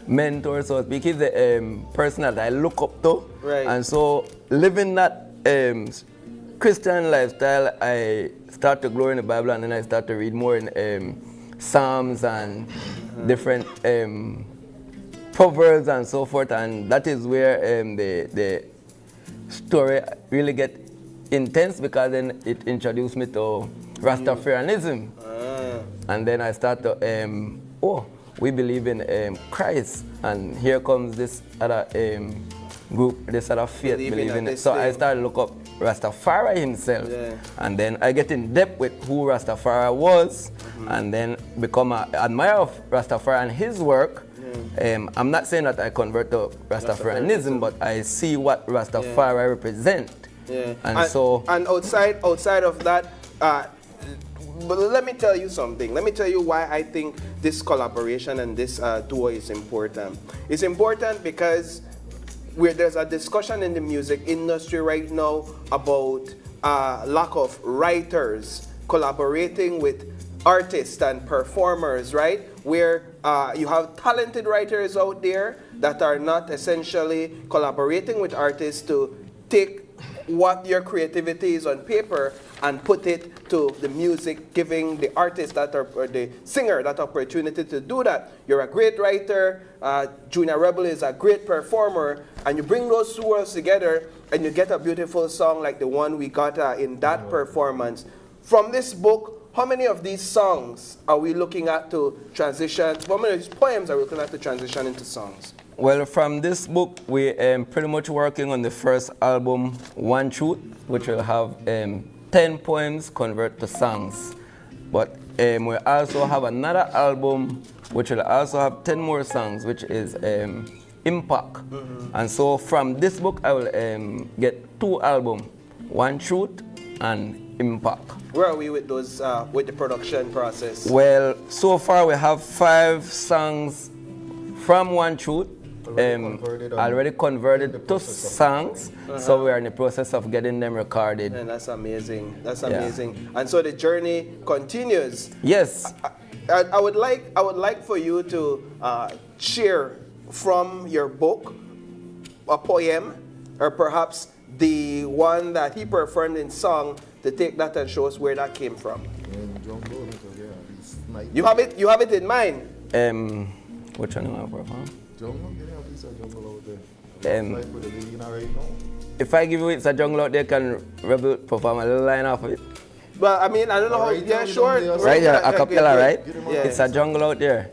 mentor, so to speak. He's the person that I look up to, and so living that Christian lifestyle, I start to glory in the Bible, and then I start to read more in Psalms and different proverbs and so forth, and that is where the story really get intense, because then it introduced me to Rastafarianism. And then I start to, we believe in Christ, and here comes this other group, this other faith believing it. So I started to look up Rastafari himself. And then I get in depth with who Rastafari was, and then become an admirer of Rastafari and his work. I'm not saying that I convert to Rastafarianism, but I see what Rastafari represent. And outside of that, but let me tell you something. Let me tell you why I think this collaboration and this duo is important. It's important because there's a discussion in the music industry right now about lack of writers collaborating with artists and performers, right? Where you have talented writers out there that are not essentially collaborating with artists to take what your creativity is on paper and put it to the music, giving the artist or the singer that opportunity to do that. You're a great writer, Junior Rebel is a great performer, and you bring those two worlds together and you get a beautiful song like the one we got in that performance. From this book, how many of these songs are we looking at to transition? How many of these poems are we looking at to transition into songs? Well, from this book, we're pretty much working on the first album, One Truth, which will have 10 poems convert to songs. But we also have another album, which will also have 10 more songs, which is Impact. And so from this book, I will get 2 albums, One Truth and Impact. Where are we with those, with the production process? Well, so far we have 5 songs from One Truth, already converted to songs, so we are in the process of getting them recorded. And that's amazing. That's amazing. And so the journey continues. Yes. I would like for you to share from your book a poem, or perhaps the one that he performed in song, to take that and show us where that came from. You have it in mind. Which one do I perform? If I give you It's a Jungle Out There, can Rebel perform a little line off of it? Well, I mean, I don't know how. Yeah, sure. Right here, a cappella, right? Yeah. It's a jungle out there.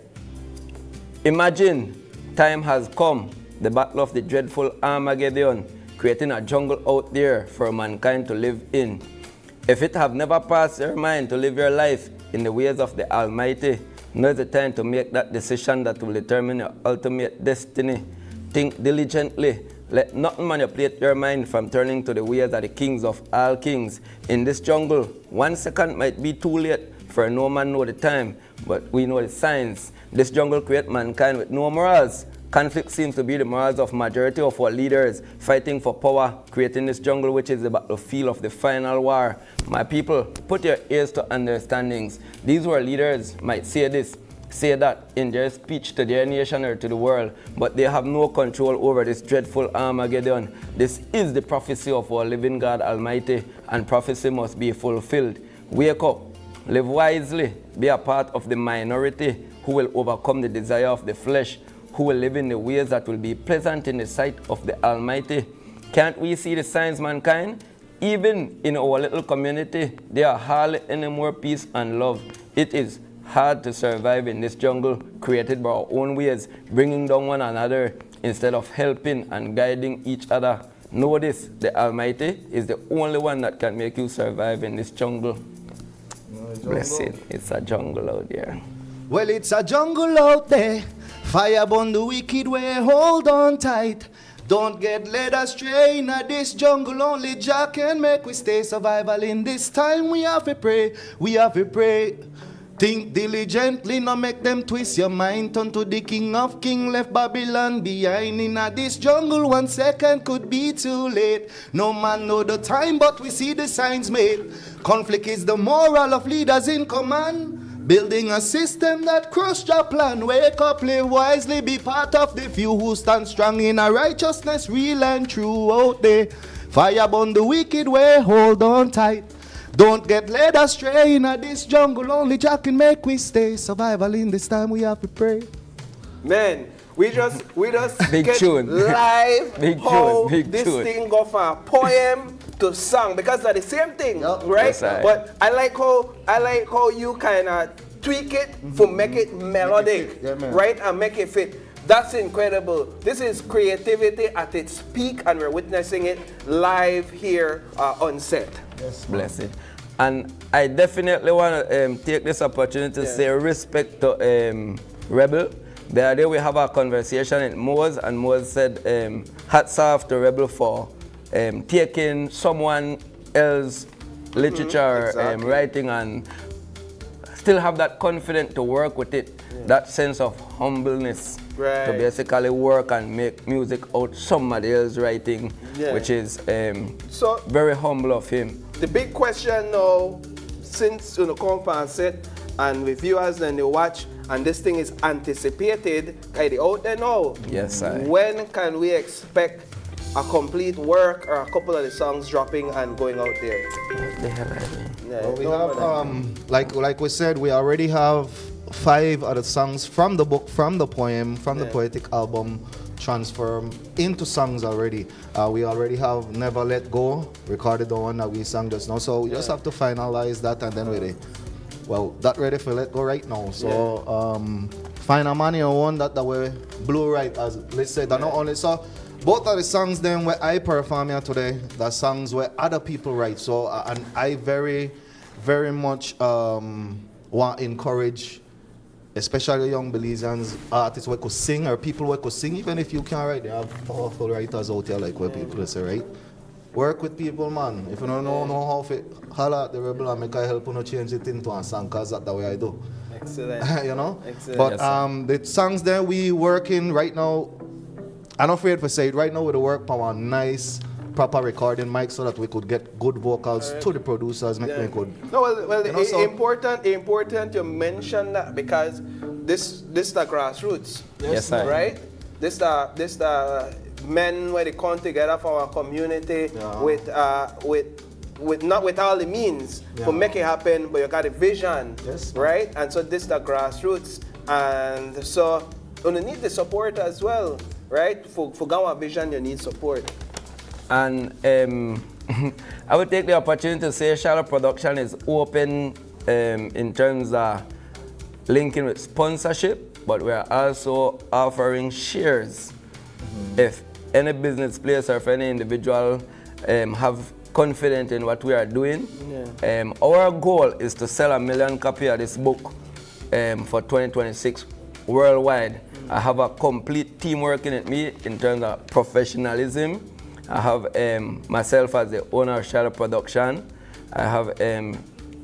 Imagine, time has come, the battle of the dreadful Armageddon, creating a jungle out there for mankind to live in. If it have never passed your mind to live your life in the ways of the Almighty, now is the time to make that decision that will determine your ultimate destiny. Think diligently. Let nothing manipulate your mind from turning to the ways of the kings of all kings. In this jungle, 1 second might be too late, for no man know the time, but we know the signs. This jungle creates mankind with no morals. Conflict seems to be the morals of majority of our leaders, fighting for power, creating this jungle which is the battlefield of the final war. My people, put your ears to understandings. These were leaders might say this, say that in their speech to their nation or to the world, but they have no control over this dreadful Armageddon. This is the prophecy of our living God Almighty, and prophecy must be fulfilled. Wake up, live wisely, be a part of the minority who will overcome the desire of the flesh, who will live in the ways that will be pleasant in the sight of the Almighty. Can't we see the signs, mankind? Even in our little community, there are hardly any more peace and love. It is hard to survive in this jungle created by our own ways, bringing down one another instead of helping and guiding each other. Know this, the Almighty is the only one that can make you survive in this jungle. Blessed, it's a jungle out there. Well, it's a jungle out there. Fire burn the wicked way, hold on tight. Don't get led astray in this jungle. Only Jah can make we stay survival in this time. We have to pray, we have to pray. Think diligently, no make them twist your mind. Turn to the King of Kings, left Babylon behind. In this jungle, 1 second could be too late. No man know the time, but we see the signs made. Conflict is the moral of leaders in command. Building a system that crushed your plan. Wake up, live wisely, be part of the few who stand strong in a righteousness, real and true out there. Fire burn the wicked way, hold on tight. Don't get led astray in this jungle. Only Jah can make we stay survival in this time. We have to pray. Man, we just big get tune. live big how tune, big this tune. thing go from a poem to song, because they're the same thing, right? Yes, but I like how you kind of tweak it to make it melodic, right, and make it fit. That's incredible. This is creativity at its peak, and we're witnessing it live here on set. Yes, bless it. And I definitely want to take this opportunity to say respect to Rebel. The other day we have a conversation in Moz, and Moz said, hats off to Rebel for taking someone else's literature, writing, and still have that confidence to work with it, that sense of humbleness to basically work and make music out somebody else's writing, which is so very humble of him. The big question now, since you know come and sit and with viewers and they watch, and this thing is anticipated, they out there now. Yes, sir. When can we expect a complete work or a couple of the songs dropping and going out there? What the hell I mean? Well, we have, like we said, we already have 5 other songs from the book, from the poem, from the poetic album transformed into songs already. We already have Never Let Go, recorded the one that we sang just now. So we just have to finalize that, and then we're ready. Well, that ready for let go right now. So find a money on one that way blue right, as let's say that not only so. Both of the songs then where I perform here today, the songs where other people write. So and I very, very much want to encourage, especially young Belizeans, artists who could sing or people who could sing. Even if you can't write, they have powerful writers out here like where people say, right? Work with people, man. If you don't know how to holler at the Rebel and make I help you change it into a song, because that's the way I do. Excellent. You know? Excellent. But the songs that we working right now, I'm not afraid to say it, right now we work on a nice, proper recording mic so that we could get good vocals to the producers, make them good. No, well, You know, so- important you mention that, because this the grassroots. Yes, sir. Right? This the men where they come together for our community with not with all the means to make it happen, but you got a vision, right? And so this the grassroots, and so you need the support as well, right? For our vision, you need support. And I would take the opportunity to say Shallow Production is open in terms of linking with sponsorship, but we are also offering shares. If any business place or if any individual have confidence in what we are doing, our goal is to sell 1 million copies of this book for 2026 worldwide. I have a complete team working with me in terms of professionalism. I have myself as the owner of Shadow Production. I have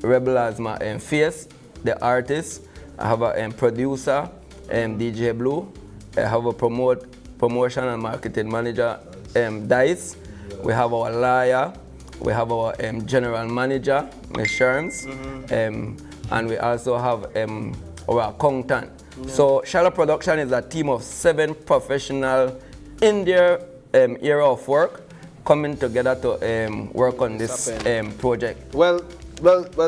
Rebel as my face, the artist. I have a producer, DJ Blue. I have a promotion and marketing manager, Dice. We have our lawyer. We have our general manager, Ms. Sherms. And we also have our accountant. So Shadow Production is a team of 7 professionals in their area of work coming together to work on this project. Well,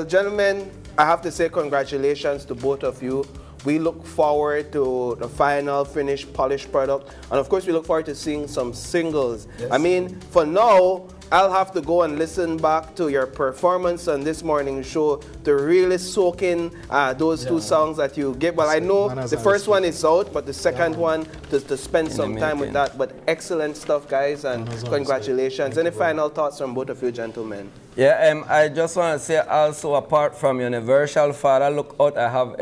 gentlemen, I have to say congratulations to both of you. We look forward to the final, finished, polished product. And of course, we look forward to seeing some singles. I mean, for now, I'll have to go and listen back to your performance on this morning show to really soak in those 2 songs that you gave. Well, I know the first one is out, but the second one, to spend some time with that. But excellent stuff, guys, and congratulations. Any final thoughts from both of you, gentlemen? Yeah, I just want to say also, apart from Universal Father, look out, I have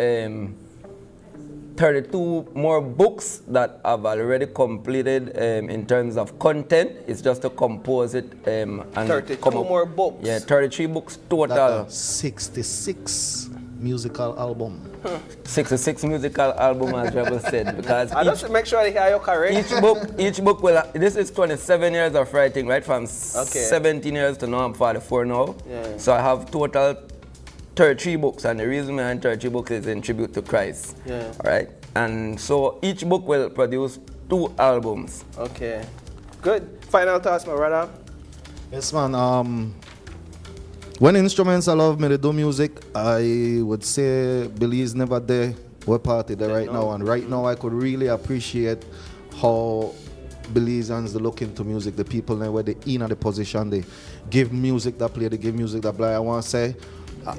32 more books that I've already completed in terms of content. It's just to compose it and 32 more books? Yeah, 33 books total. 66 musical album. 66 musical album, as Rebel said, because I just make sure I hear you correct. Each book will. This is 27 years of writing, right? From 17 years to now, I'm 44 now. Yeah. So I have total 33 books, and the reason behind 33 books is in tribute to Christ. Yeah. All right, and so each book will produce 2 albums. Okay, good. Final thoughts, my brother. Yes, man. When instruments allow me to do music, I would say Belize never there. We're party there right now, and right now I could really appreciate how Belizeans they look into music. The people there where they in the position, they give music that play, they give music that play. I want to say,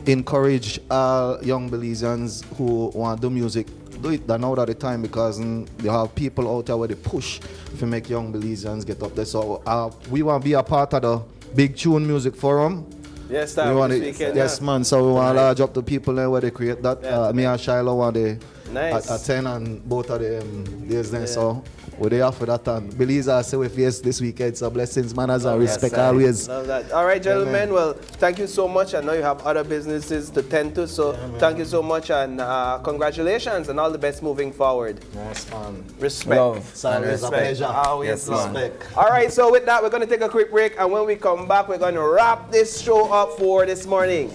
encourage young Belizeans who want to do music, do it now at the time, because you have people out there where they push to make young Belizeans get up there. So we want to be a part of the Big Tune Music Forum. Yes, we want this weekend, yes, man. So we want to large up the people there where they create that. Me and Shiloh want to attend on both of them days then. So we're there for that. And Belize, I say with yes this weekend. So blessings, manners, and respect always. Love that. All right, gentlemen. Well, thank you so much. I know you have other businesses to tend to. So thank you so much, and congratulations, and all the best moving forward. Yes, man. Respect. Love. It's always a pleasure. Always respect. All right, so with that, we're going to take a quick break, and when we come back, we're going to wrap this show up for this morning.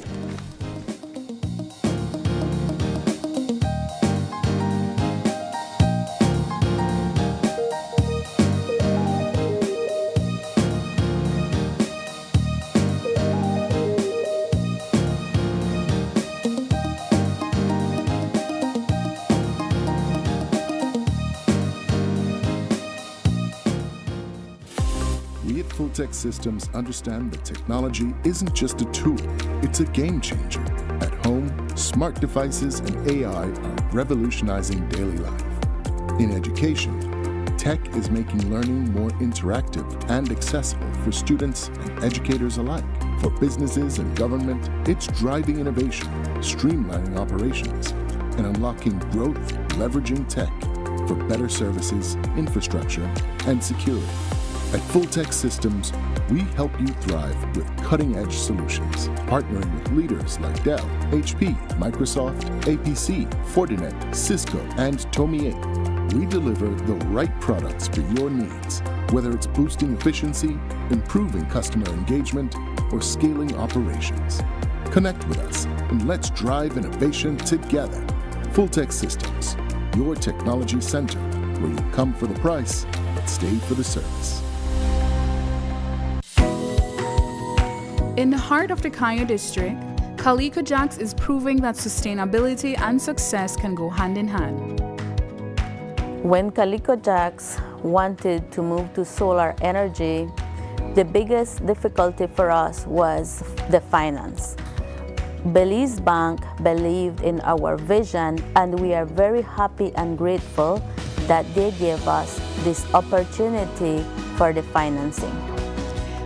Tech Systems understand that technology isn't just a tool, it's a game changer. At home, smart devices and AI are revolutionizing daily life. In education, tech is making learning more interactive and accessible for students and educators alike. For businesses and government, it's driving innovation, streamlining operations, and unlocking growth, leveraging tech for better services, infrastructure, and security. At Full Tech Systems, we help you thrive with cutting-edge solutions, partnering with leaders like Dell, HP, Microsoft, APC, Fortinet, Cisco, and Tomy. We deliver the right products for your needs, whether it's boosting efficiency, improving customer engagement, or scaling operations. Connect with us and let's drive innovation together. Full Tech Systems, your technology center, where you come for the price, but stay for the service. In the heart of the Cayo district, Calico Jacks is proving that sustainability and success can go hand in hand. When Calico Jacks wanted to move to solar energy, the biggest difficulty for us was the finance. Belize Bank believed in our vision, and we are very happy and grateful that they gave us this opportunity for the financing.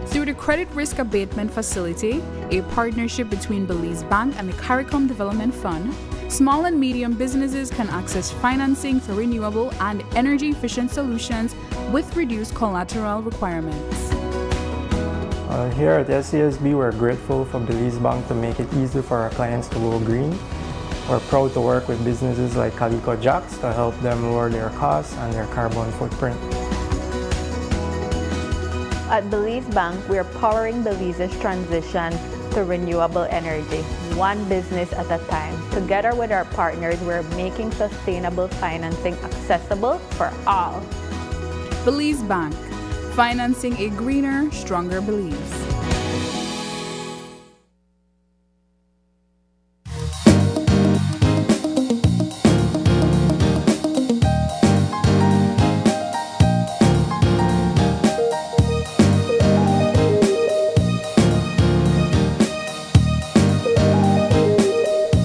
Through the Credit Risk Abatement Facility, a partnership between Belize Bank and the CARICOM Development Fund, small and medium businesses can access financing for renewable and energy-efficient solutions with reduced collateral requirements. Here at SCSB, we're grateful for Belize Bank to make it easy for our clients to go green. We're proud to work with businesses like Calico Jacks to help them lower their costs and their carbon footprint. At Belize Bank, we are powering Belize's transition to renewable energy, one business at a time. Together with our partners, we're making sustainable financing accessible for all. Belize Bank, financing a greener, stronger Belize.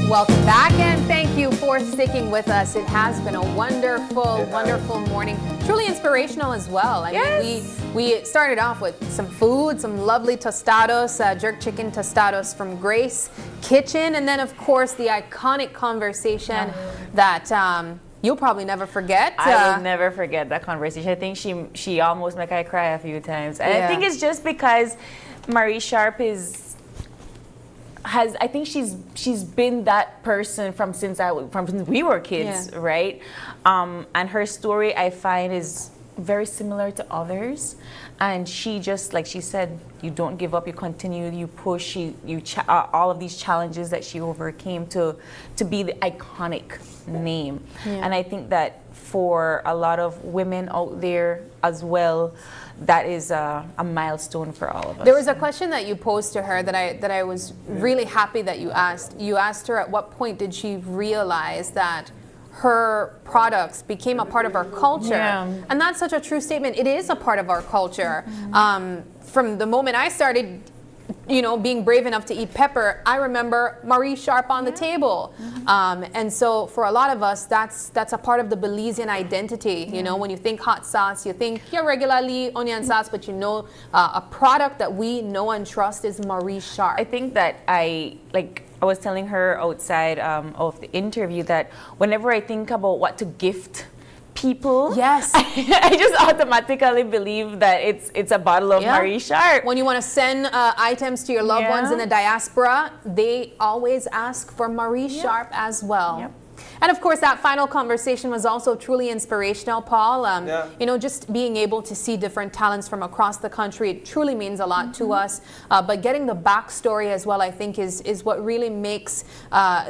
Welcome back, and thank you for sticking with us. It has been a wonderful, wonderful morning. Truly inspirational as well. I mean, we started off with some food, some lovely tostadas, jerk chicken tostadas from Grace Kitchen, and then of course the iconic conversation that you'll probably never forget. I will never forget that conversation. I think she almost made I cry a few times, and I think it's just because Marie Sharp I think she's been that person from since we were kids, right? And her story, I find, is very similar to others. And she just, like she said, you don't give up, you continue, you push, all of these challenges that she overcame to be the iconic name. And I think that for a lot of women out there as well, that is a milestone for all of us. There was a question that you posed to her that I was really happy that you asked. You asked her at what point did she realize that her products became a part of our culture. And that's such a true statement. It is a part of our culture. From the moment I started being brave enough to eat pepper, I remember Marie Sharp on the table. And so for a lot of us, that's a part of the Belizean identity. When you think hot sauce, you think regularly onion sauce, but a product that we know and trust is Marie Sharp. I think that I was telling her outside of the interview that whenever I think about what to gift people, yes, I just automatically believe that it's a bottle of Marie Sharp. When you want to send items to your loved ones in the diaspora, they always ask for Marie Sharp as well. And of course, that final conversation was also truly inspirational, Paul. Just being able to see different talents from across the country, it truly means a lot to us. But getting the backstory as well, I think, is what really makes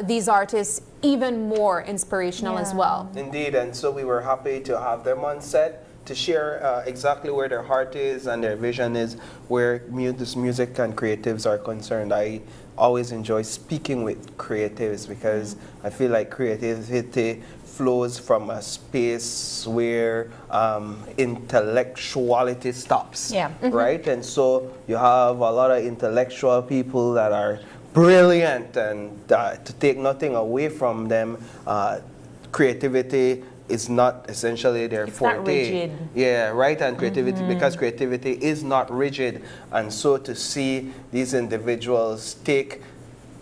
these artists even more inspirational as well. Indeed, and so we were happy to have them on set to share exactly where their heart is and their vision is, where this music and creatives are concerned. I always enjoy speaking with creatives because I feel like creativity flows from a space where intellectuality stops, right? And so you have a lot of intellectual people that are brilliant, and to take nothing away from them, creativity is not essentially their forte. Not rigid. Yeah, right. And creativity, because creativity is not rigid, and so to see these individuals take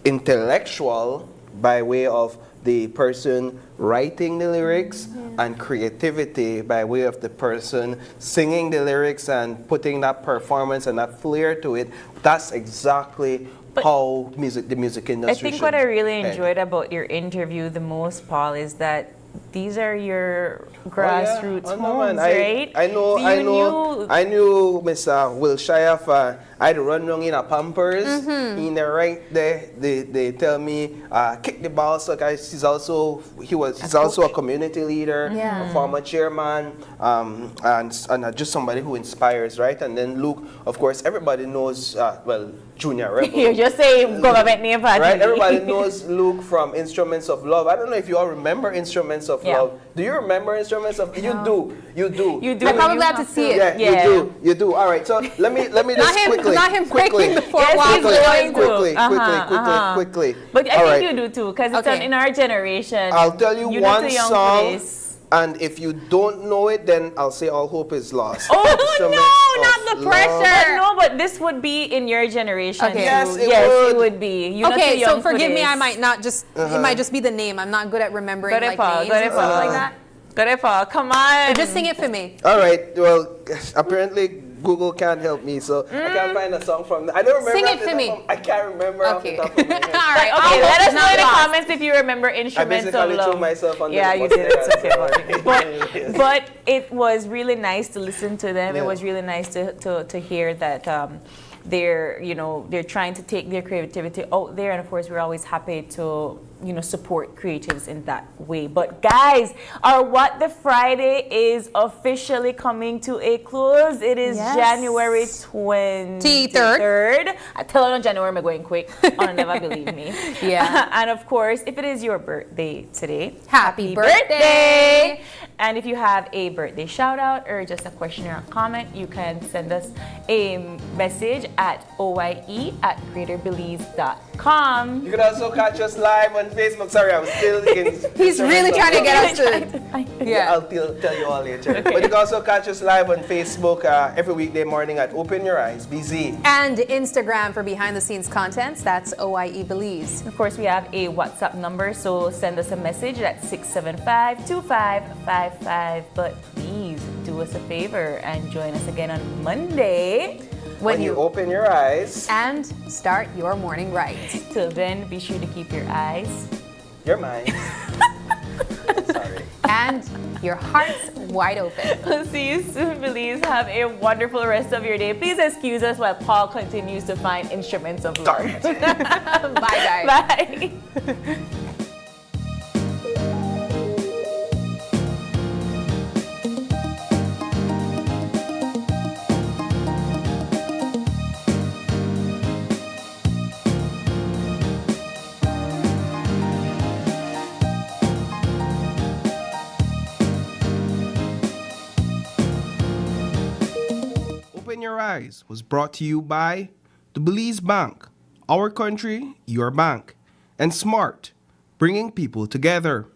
intellectual by way of the person writing the lyrics and creativity by way of the person singing the lyrics and putting that performance and that flair to it, that's exactly how the music industry I think what I really enjoyed about your interview the most, Paul, is that these are your grassroots homes, right? I knew Mr. Wilshire. I'd run along in a Pampers. In the right there, they tell me kick the ball. So guys, he's also a community leader, a former chairman, and just somebody who inspires, right? And then Luke, of course, everybody knows. Junior Rebel. You're just saying government name, right? Everybody knows Luke from Instruments of Love. I don't know if you all remember Instruments of Love. Do you remember Instruments of? No. You do. I probably have to see it. Yeah, you do. All right. So let me just quickly. Not him breaking the fourth wall. Quickly. But I think you do too, because it's in our generation. I'll tell you one song. And if you don't know it, then I'll say all hope is lost. Oh, no, not the pressure. No, but this would be in your generation. Okay. Yes, it would be. You're okay, not too young so forgive for me, this. I might not just, it might just be the name. I'm not good at remembering names like that. Come on. Just sing it for me. All right, well, apparently Google can't help me, so I can't find a song from. I don't remember. Sing it for me. I can't remember off the top of my head. All right. Okay. Let us know in the comments if you remember Instruments of Love. I basically threw myself under the bus. You did. It's okay. But it was really nice to listen to them. It was really nice to hear that they're trying to take their creativity out there, and of course we're always happy to support creatives in that way. But guys, our What the Friday is officially coming to a close. It is January 23rd. I tell you on January, I'm going quick. I'll never believe me. And of course, if it is your birthday today, happy birthday! And if you have a birthday shout out or just a question or a comment, you can send us a message at oye@greaterbelize.com. You can also catch us live on Facebook. Sorry, I was still in. He's really trying to get us to. I'll tell you all later. Okay. But you can also catch us live on Facebook every weekday morning at Open Your Eyes, BZ. And Instagram for behind the scenes contents. That's OIE Belize. Of course, we have a WhatsApp number, so send us a message at 675-2555. But please do us a favor and join us again on Monday. When you open your eyes and start your morning right. Till then, be sure to keep your eyes, your mind, sorry, and your hearts wide open. We'll see you soon, Belize. Have a wonderful rest of your day. Please excuse us while Paul continues to find Instruments of Love. Bye, guys. Bye. Open Your Eyes was brought to you by The Belize Bank, our country, your bank. And Smart, bringing people together.